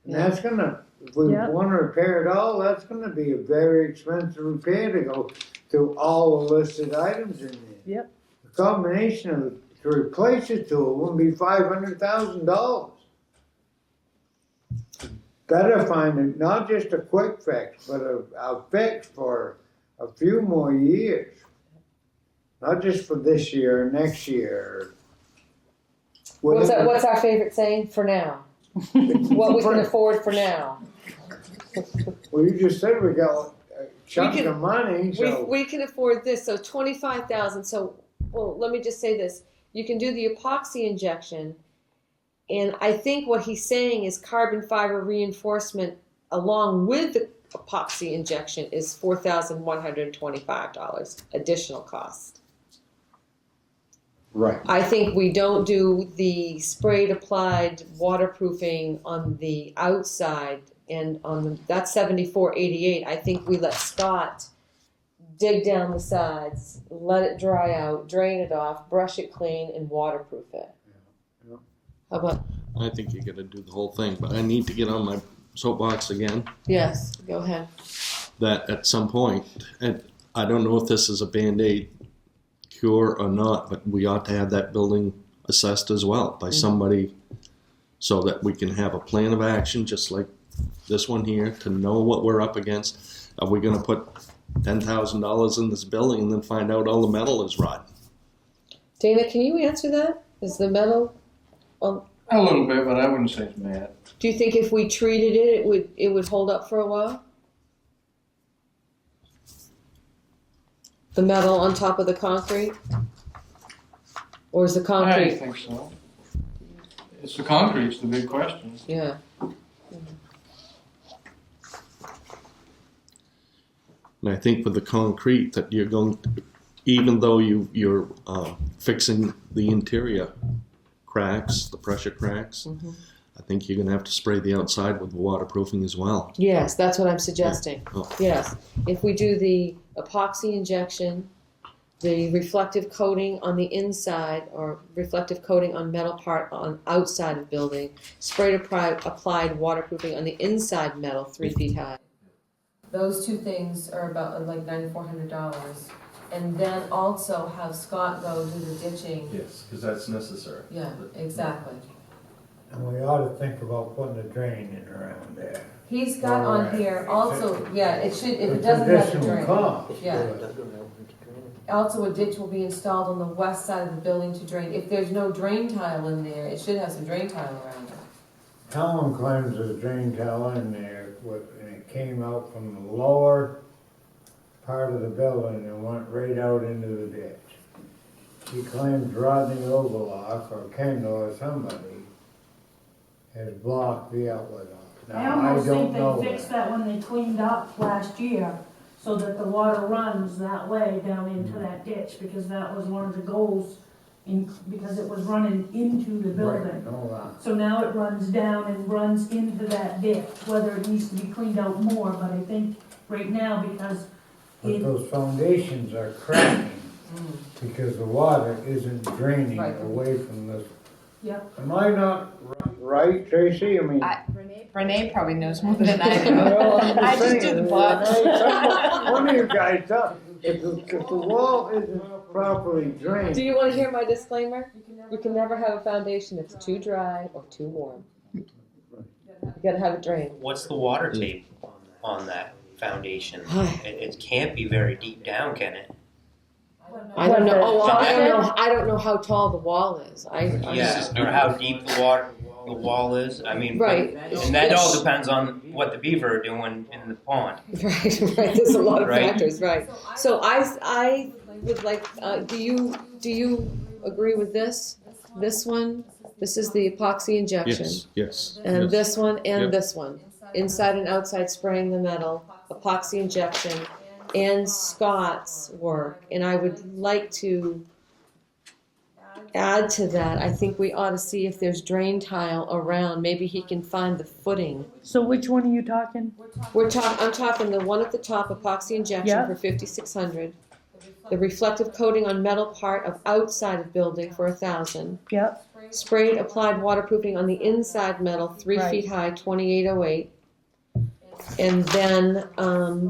And Yeah. that's gonna, if we Yeah. wanna repair it all, that's gonna be a very expensive repair to go through all the listed items in there. Yep. The combination of, to replace the two would be $500,000. Better find it, not just a quick fix, but a fix for a few more years. Not just for this year or next year. what's our favorite saying? For now. What we can afford for now. Well, you just said we got a chunk can- of money, so. We can afford this, so 25,000, so, well, let me just say this. You can do the epoxy injection, and I think what he's saying is carbon fiber reinforcement along with the epoxy injection is $4,125 additional cost. Right. I think we don't do the sprayed applied waterproofing on the outside and on the, that's $74.88. I think we let Scott dig down the sides, let it dry out, drain it off, brush it clean, and waterproof it. Yeah. How about, I think you gotta do the whole thing, but I need to get on my soapbox again, yes, go ahead. that at some point, and I don't know if this is a Band-Aid cure or not, but we ought to have that building assessed as well by somebody so that we can have a plan of action, just like this one here, to know what we're up against. Are we gonna put $10,000 in this building and then find out all the metal is rotten? Dana, can you answer that? Is the metal, A little bit, but I wouldn't say it's bad. do you think if we treated it, it would hold up for a while? The metal on top of the concrete? Or is the I concrete? think so. It's the concrete's the big question. Yeah. And I think with the concrete that you're going to, even though you're fixing the interior cracks, the pressure cracks, I think you're going to have to spray the outside with waterproofing as well. Yes, that's what I'm suggesting. Oh. Yes. If we do the epoxy injection, the reflective coating on the inside or reflective coating on metal part on outside of building, sprayed applied waterproofing on the inside metal 3 feet high. Those two things are about like $9,400. And then also have Scott go do the ditching. Yes, because that's necessary. Yeah, exactly. And we ought to think about putting a drain in around there. He's got on Alright. here also, yeah, it should, if it It's doesn't have a additional drain. cost. Yeah. Also, a ditch will be installed on the west side of the building to drain. If there's no drain tile in there, it should have some drain tile around it. Helen claims there's a drain tile in there, and it came out from the lower part of the building and went right out into the ditch. He claims Rodney Overlock or Kendall or somebody has blocked the outlet off. I Now, almost don't think know they fixed that when they cleaned up last year, so that the water runs that way down into that ditch, because that was one of the goals, because it was running into the building. Right, know that. So now it runs down and runs into that ditch, whether it needs to be cleaned out more, but I think right now, because But those foundations are cracking because the water isn't draining Right. away from this. Yep. Am I not right, Tracy? I mean. Renee probably knows more than I Well, I'm I just saying, do the book. One of you guys, if the wall isn't properly drained. Do you want to hear my disclaimer? You can never have a foundation that's too dry or too warm. You gotta have it drained. What's the water tape on that foundation? It can't be very deep down, can it? I don't know, I don't know, What, I don't know how tall the wall is. Yeah, or how deep the wall is. I mean, Right. and that all depends on what the beaver are doing in the pond. Right, there's a lot of Right. factors, right. So I would like, do you agree with this? This one, this is the epoxy injection. Yes. And yes. this one and Yep. this one, inside and outside spraying the metal, epoxy injection, and Scott's work. And I would like to add to that, I think we ought to see if there's drain tile around. Maybe he can find the footing. So which one are you talking? I'm talking the one at the top, epoxy injection Yeah. for $5,600. The reflective coating on metal part of outside of building for $1,000. Yep, Sprayed applied waterproofing on the inside metal, 3 Right. feet high, 2808. And then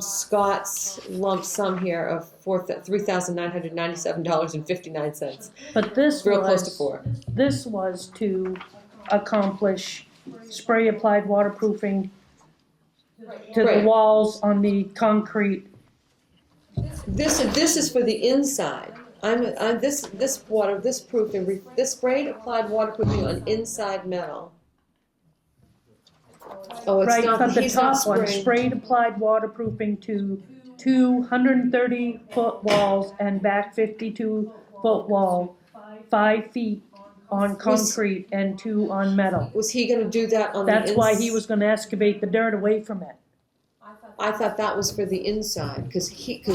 Scott's lump sum here of $3,997.59. but this Real close to was, 4. this was to accomplish spray applied waterproofing to the Right. walls on the concrete. This is for the inside. This proofing, this sprayed applied waterproofing on inside metal. Oh, it's Right, not. but the He's not top one, spraying. sprayed applied waterproofing to 230-foot walls and back 52-foot wall, 5 feet on concrete and 2 on metal. Was he going to do that on the That's why he was gonna excavate the dirt away from it. I thought that was for the inside, because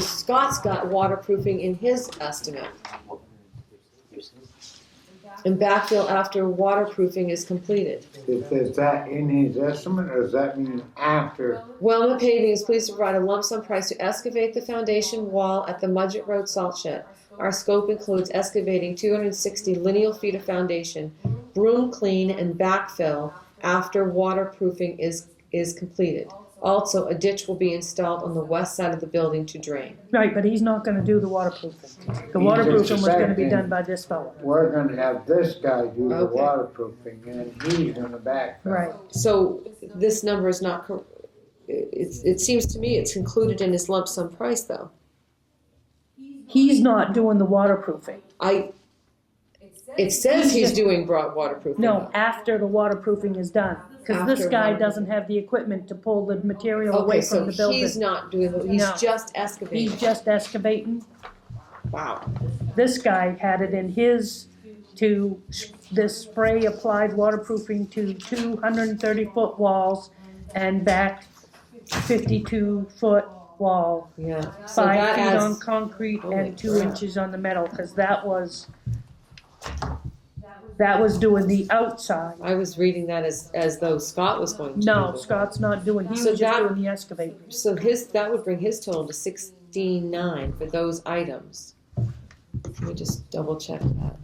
Scott's got waterproofing in his estimate. And backfill after waterproofing is completed. Is that in his estimate, or does that mean after? Wellman Paving is pleased to provide a lump sum price to excavate the foundation wall at the Mudgett Road salt shed. Our scope includes excavating 260 lineal feet of foundation, broom clean and backfill after waterproofing is completed. Also, a ditch will be installed on the west side of the building to drain. Right, but he's not gonna do the waterproofing. The He's waterproofing was gonna be expecting- done by this fellow. We're gonna have this guy do the Okay. waterproofing, and he's gonna backfill. Right, So this number is not, it seems to me it's included in his lump sum price though. he's not doing the waterproofing. It says he's doing broad waterproofing. No, after the waterproofing is done, cause this After guy waterproofing. doesn't have the equipment to pull the material away Okay, from so the building. he's not doing, he's No. just excavating. He's just excavating. Wow. This guy had it in his this spray applied waterproofing to 230-foot walls and back 52-foot wall. Yeah. So 5 that feet on adds, concrete Holy and 2 crap. inches on the metal, cause that was doing the outside. I was reading that as though Scott was going to. No, do it. Scott's not doing, he So was just that- doing the excavating. So that would bring his total to 69 for those items. Let me just double check that.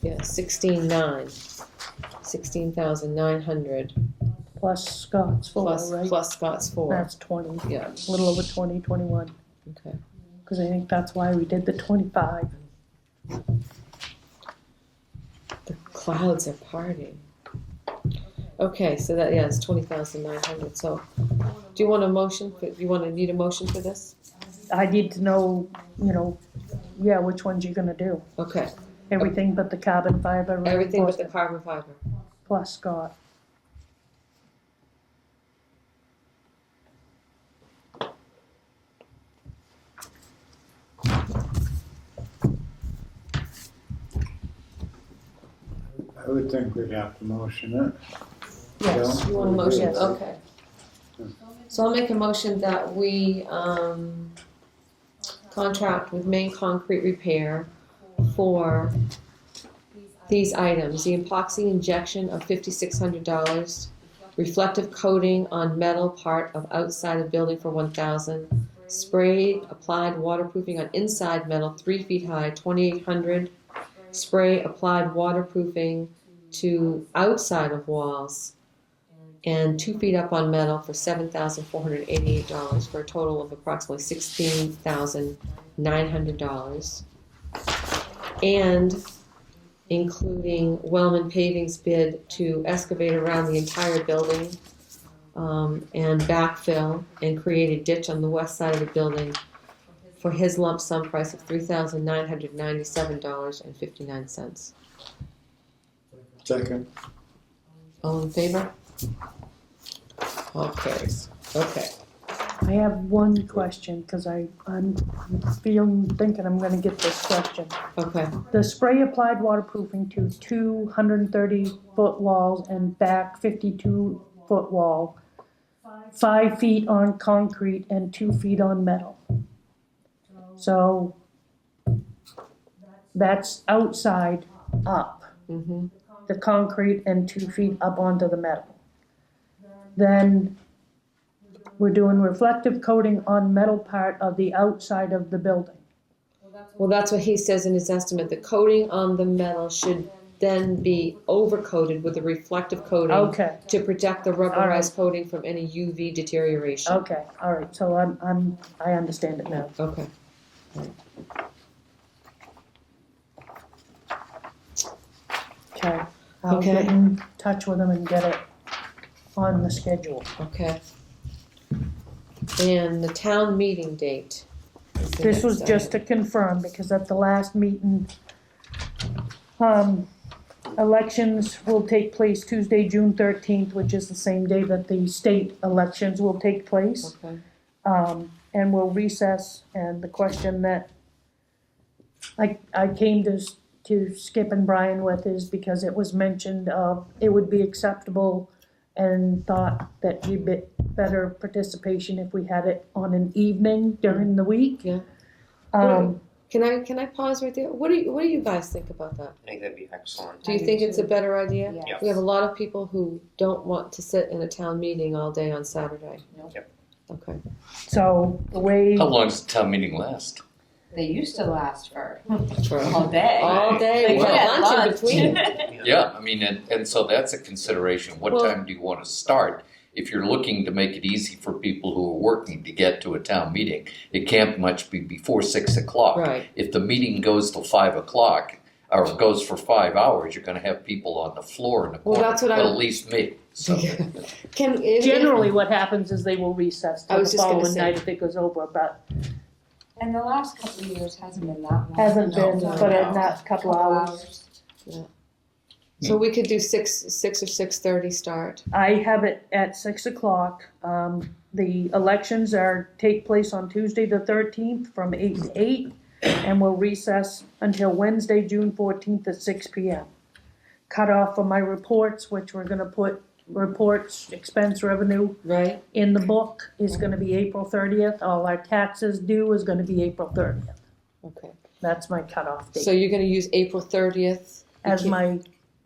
Yeah, 16,900 Plus Scott's full, plus right? plus Scott's 4. That's 20, Yeah. a little over 20, 21. Okay. Cause I think that's why we did the 25. The clouds are parting. Okay, so that, yeah, it's 20,900. So, do you want a motion? Do you need a motion for this? I need to know, yeah, which ones you're gonna do. Okay. Everything but the carbon fiber. Everything but the reinforcement, carbon fiber. plus Scott. I would think we'd have to motion it. Yes. Yeah. You want a motion? Yes. Okay. So I'll make a motion that we contract with Maine Concrete Repair for these items. The epoxy injection of $5,600, reflective coating on metal part of outside of building for $1,000, sprayed applied waterproofing on inside metal 3 feet high, $2,800, spray applied waterproofing to outside of walls and 2 feet up on metal for $7,488 for a total of approximately $16,900. And including Wellman Paving's bid to excavate around the entire building and backfill and create a ditch on the west side of the building for his lump sum price of $3,997.59. Second. All in favor? All carries. Okay. I have one question, because I'm thinking I'm gonna get this question. Okay. The spray applied waterproofing to 230-foot walls and back 52-foot wall, 5 feet on concrete and 2 feet on metal. So that's outside up, Mm-hmm. the concrete and 2 feet up onto the metal. Then we're doing reflective coating on metal part of the outside of the building. Well, that's what he says in his estimate. The coating on the metal should then be overcoated with a reflective coating Okay, to protect the All right. rubberized coating from any UV deterioration. okay, all right, so I understand it now. Okay. Okay. I'll Okay. get in touch with them and get it on the schedule. Okay. And the town meeting date. is the This was next just to item. confirm, because at the last meeting, elections will take place Tuesday, June 13th, which is the same day that the state elections will take place. Okay. And we'll recess, and the question that I came to Skip and Brian with is because it was mentioned it would be acceptable and thought that you'd be better participation if we had it on an evening during the week. Yeah. Um, Can I pause right there? What do you guys think about that? I think that'd be excellent. Do you think it's a better idea? Yes. We have a lot of people who don't want to sit in a town meeting all day on Saturday. Yep. Okay. so the way, How long does the town meeting last? They used to last for For all day. all day, They we could had have lunch in lunch. between. Yeah, I mean, and so that's a consideration. What Well- time do you want to start? If you're looking to make it easy for people who are working to get to a town meeting, it can't much be before 6 o'clock. Right. If the meeting goes till 5 o'clock, or goes for 5 hours, you're gonna have people on the floor in the Well, corner. that's what Well, I- at least me, so. generally what happens is they will recess I till was the just gonna following say. night if it goes over, but And the last couple of years hasn't been that long. hasn't been, No. but in that couple hours. So we could do 6 or 6:30 start. I have it at 6 o'clock. The elections take place on Tuesday the 13th from 8 to 8, and we'll recess until Wednesday, June 14th at 6 p.m. Cut off for my reports, which we're gonna put reports, expense revenue Right. in the book, is gonna be April 30th. All our taxes due is gonna be April 30th. Okay. That's my cutoff So date, you're going to use April 30th as my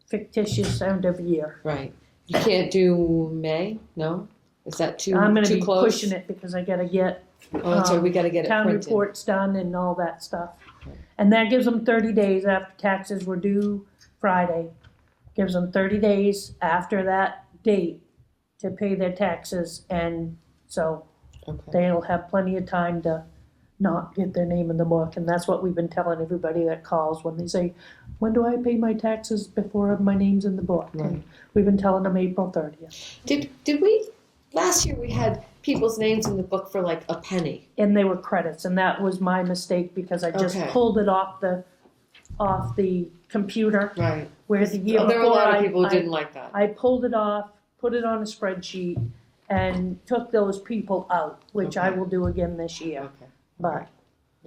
fictitious end of year. Right. You can't do May? No? Is that too I'm gonna too be close? pushing it because I gotta get Oh, that's right. We got to get it town printed. reports done and all that stuff. And that gives them 30 days after taxes were due Friday. Gives them 30 days after that date to pay their taxes, and so Okay. they'll have plenty of time to not get their name in the book. And that's what we've been telling everybody that calls when they say, when do I pay my taxes before my name's in the book? Right. And we've been telling them April 30th. Did we last year we had people's names in the book for like a penny? And they were credits, and that was my mistake because I just Okay. pulled it off the computer. Right. Where the year There were a before lot of people who I didn't like that. I pulled it off, put it on a spreadsheet, and took those people out, which I Okay. will do again this year. Okay. But,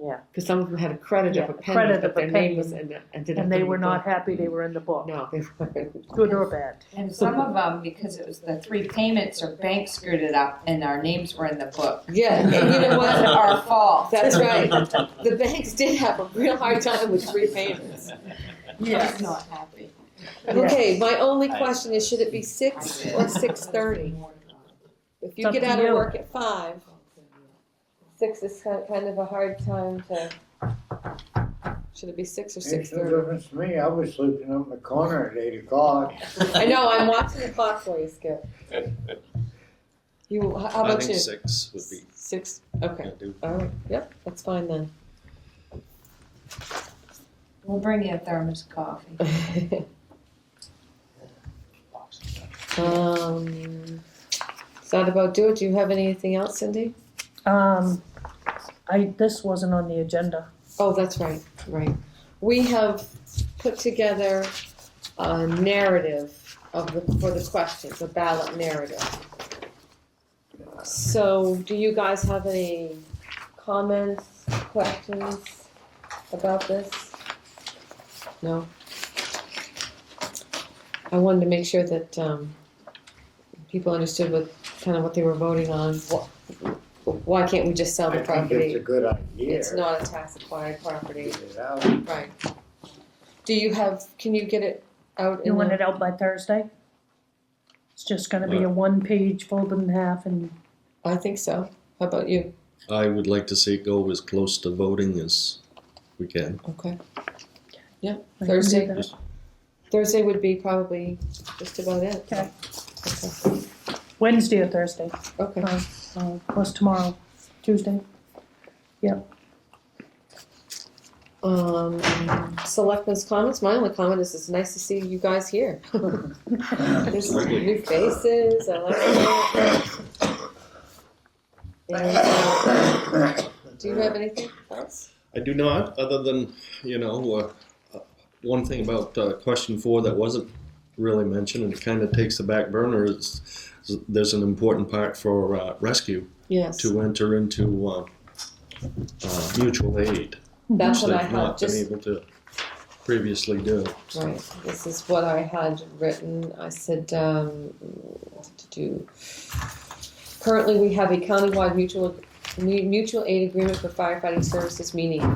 yeah, Because some of them had a credit Yeah, of a a penny, credit but of a their penny. name was in it and didn't. and they were not happy they were in the book, No, they weren't. good or bad. And some of them, because it was the 3 payments, or bank screwed it up and our names were in the book. Yeah, and you know It wasn't what? our fault. That's right. The banks did have a real hard time with 3 payments. I was not happy. Okay, my only question is, should it be 6 or 6:30? If It's you up get to out of you. work at 5, 6 is kind of a hard time to. Should it be 6 or Makes no 6:30? difference to me, I was sleeping up in the corner at 8 o'clock. I know, I'm watching the clock for you, Skip. You, how I about think you? 6 would be. 6, okay. Yeah, do. All right, yep, that's fine then. We'll bring you a thermos of coffee. Is that about do it? Do you have anything else, Cindy? This wasn't on the agenda. Oh, that's right, right. We have put together a narrative for the questions, a ballot narrative. So, do you guys have any comments, questions about this? No? I wanted to make sure that people understood what they were voting on. Why can't we just sell the I think property? it's a good idea. It's not a tax-acquired property. Get it out. Right. Can you get it out? You want it out by Thursday? It's just gonna be a one-page folded in half and I think so. How about you? I would like to see it go as close to voting as we can. Okay. Yeah, I can do Thursday. that. Thursday would be probably just about it. Okay. Okay. Wednesday or Thursday, Okay. plus tomorrow, Tuesday. Selectmen's comments. My only comment is it's nice to see you guys here. There's some new faces. I like it. And, do you have anything else? I do not, other than, one thing about question 4 that wasn't really mentioned, and it kind of takes the back burner, is there's an important part for rescue Yes. to enter into mutual aid. That's which what I they've not had. been able to previously do. Right. This is what I had written. I said, currently we have a countywide mutual aid agreement for firefighting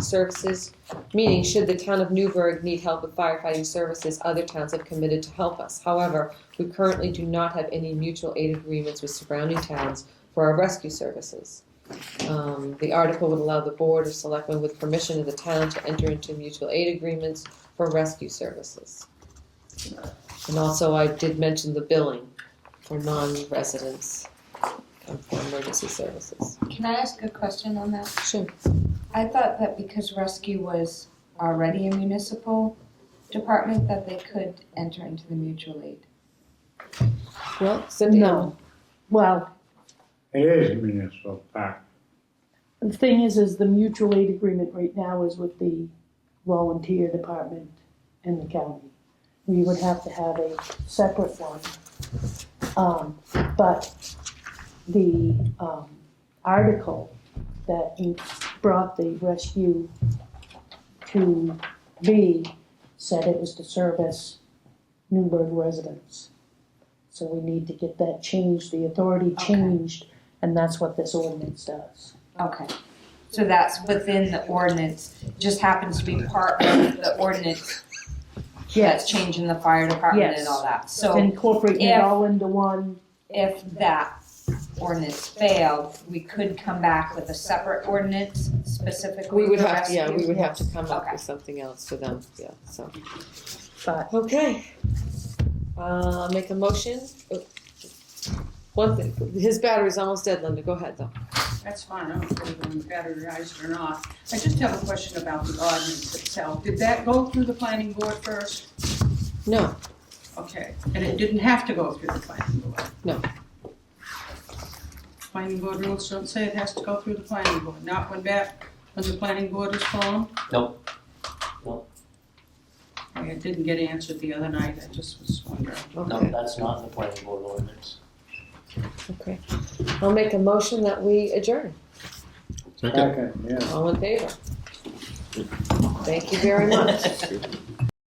services, meaning should the town of Newburgh need help with firefighting services, other towns have committed to help us. However, we currently do not have any mutual aid agreements with surrounding towns for our rescue services. The article would allow the Board of Selectmen with permission of the town to enter into mutual aid agreements for rescue services. And also I did mention the billing for non-residents for emergency services. Can I ask a question on that? Sure. I thought that because rescue was already a municipal department, that they could enter into the mutual aid. Well, Cindy? No. Well, It is a municipal park. the thing is the mutual aid agreement right now is with the volunteer department and the county. We would have to have a separate one. But the article that brought the rescue to be said it was to service Newburgh residents. So we need to get that changed, the authority changed, and that's what this ordinance does. Okay. So that's within the ordinance, just happens to be part of the ordinance that's changing the fire department and Yes. all that. So Incorporating it if- all into one. if that ordinance failed, we could come back with a separate ordinance specifically We would for have, rescue? we would have to come up Okay. with something else for them, yeah, so. But Okay. I'll make a motion. One thing, his battery's almost dead, Linda, go ahead though. That's fine, I don't care if I'm batterized or not. I just have a question about the ordinance itself. Did that go through the planning board first? No, Okay, and it didn't have to go through the planning board? No. Planning board rules don't say it has to go through the planning board, not when the planning board is formed? Nope. It didn't get answered the other night, I just was wondering. No, okay, that's not in the planning board ordinance. okay. I'll make a motion that we adjourn. Second. Second, yeah. All in favor? Thank you very much.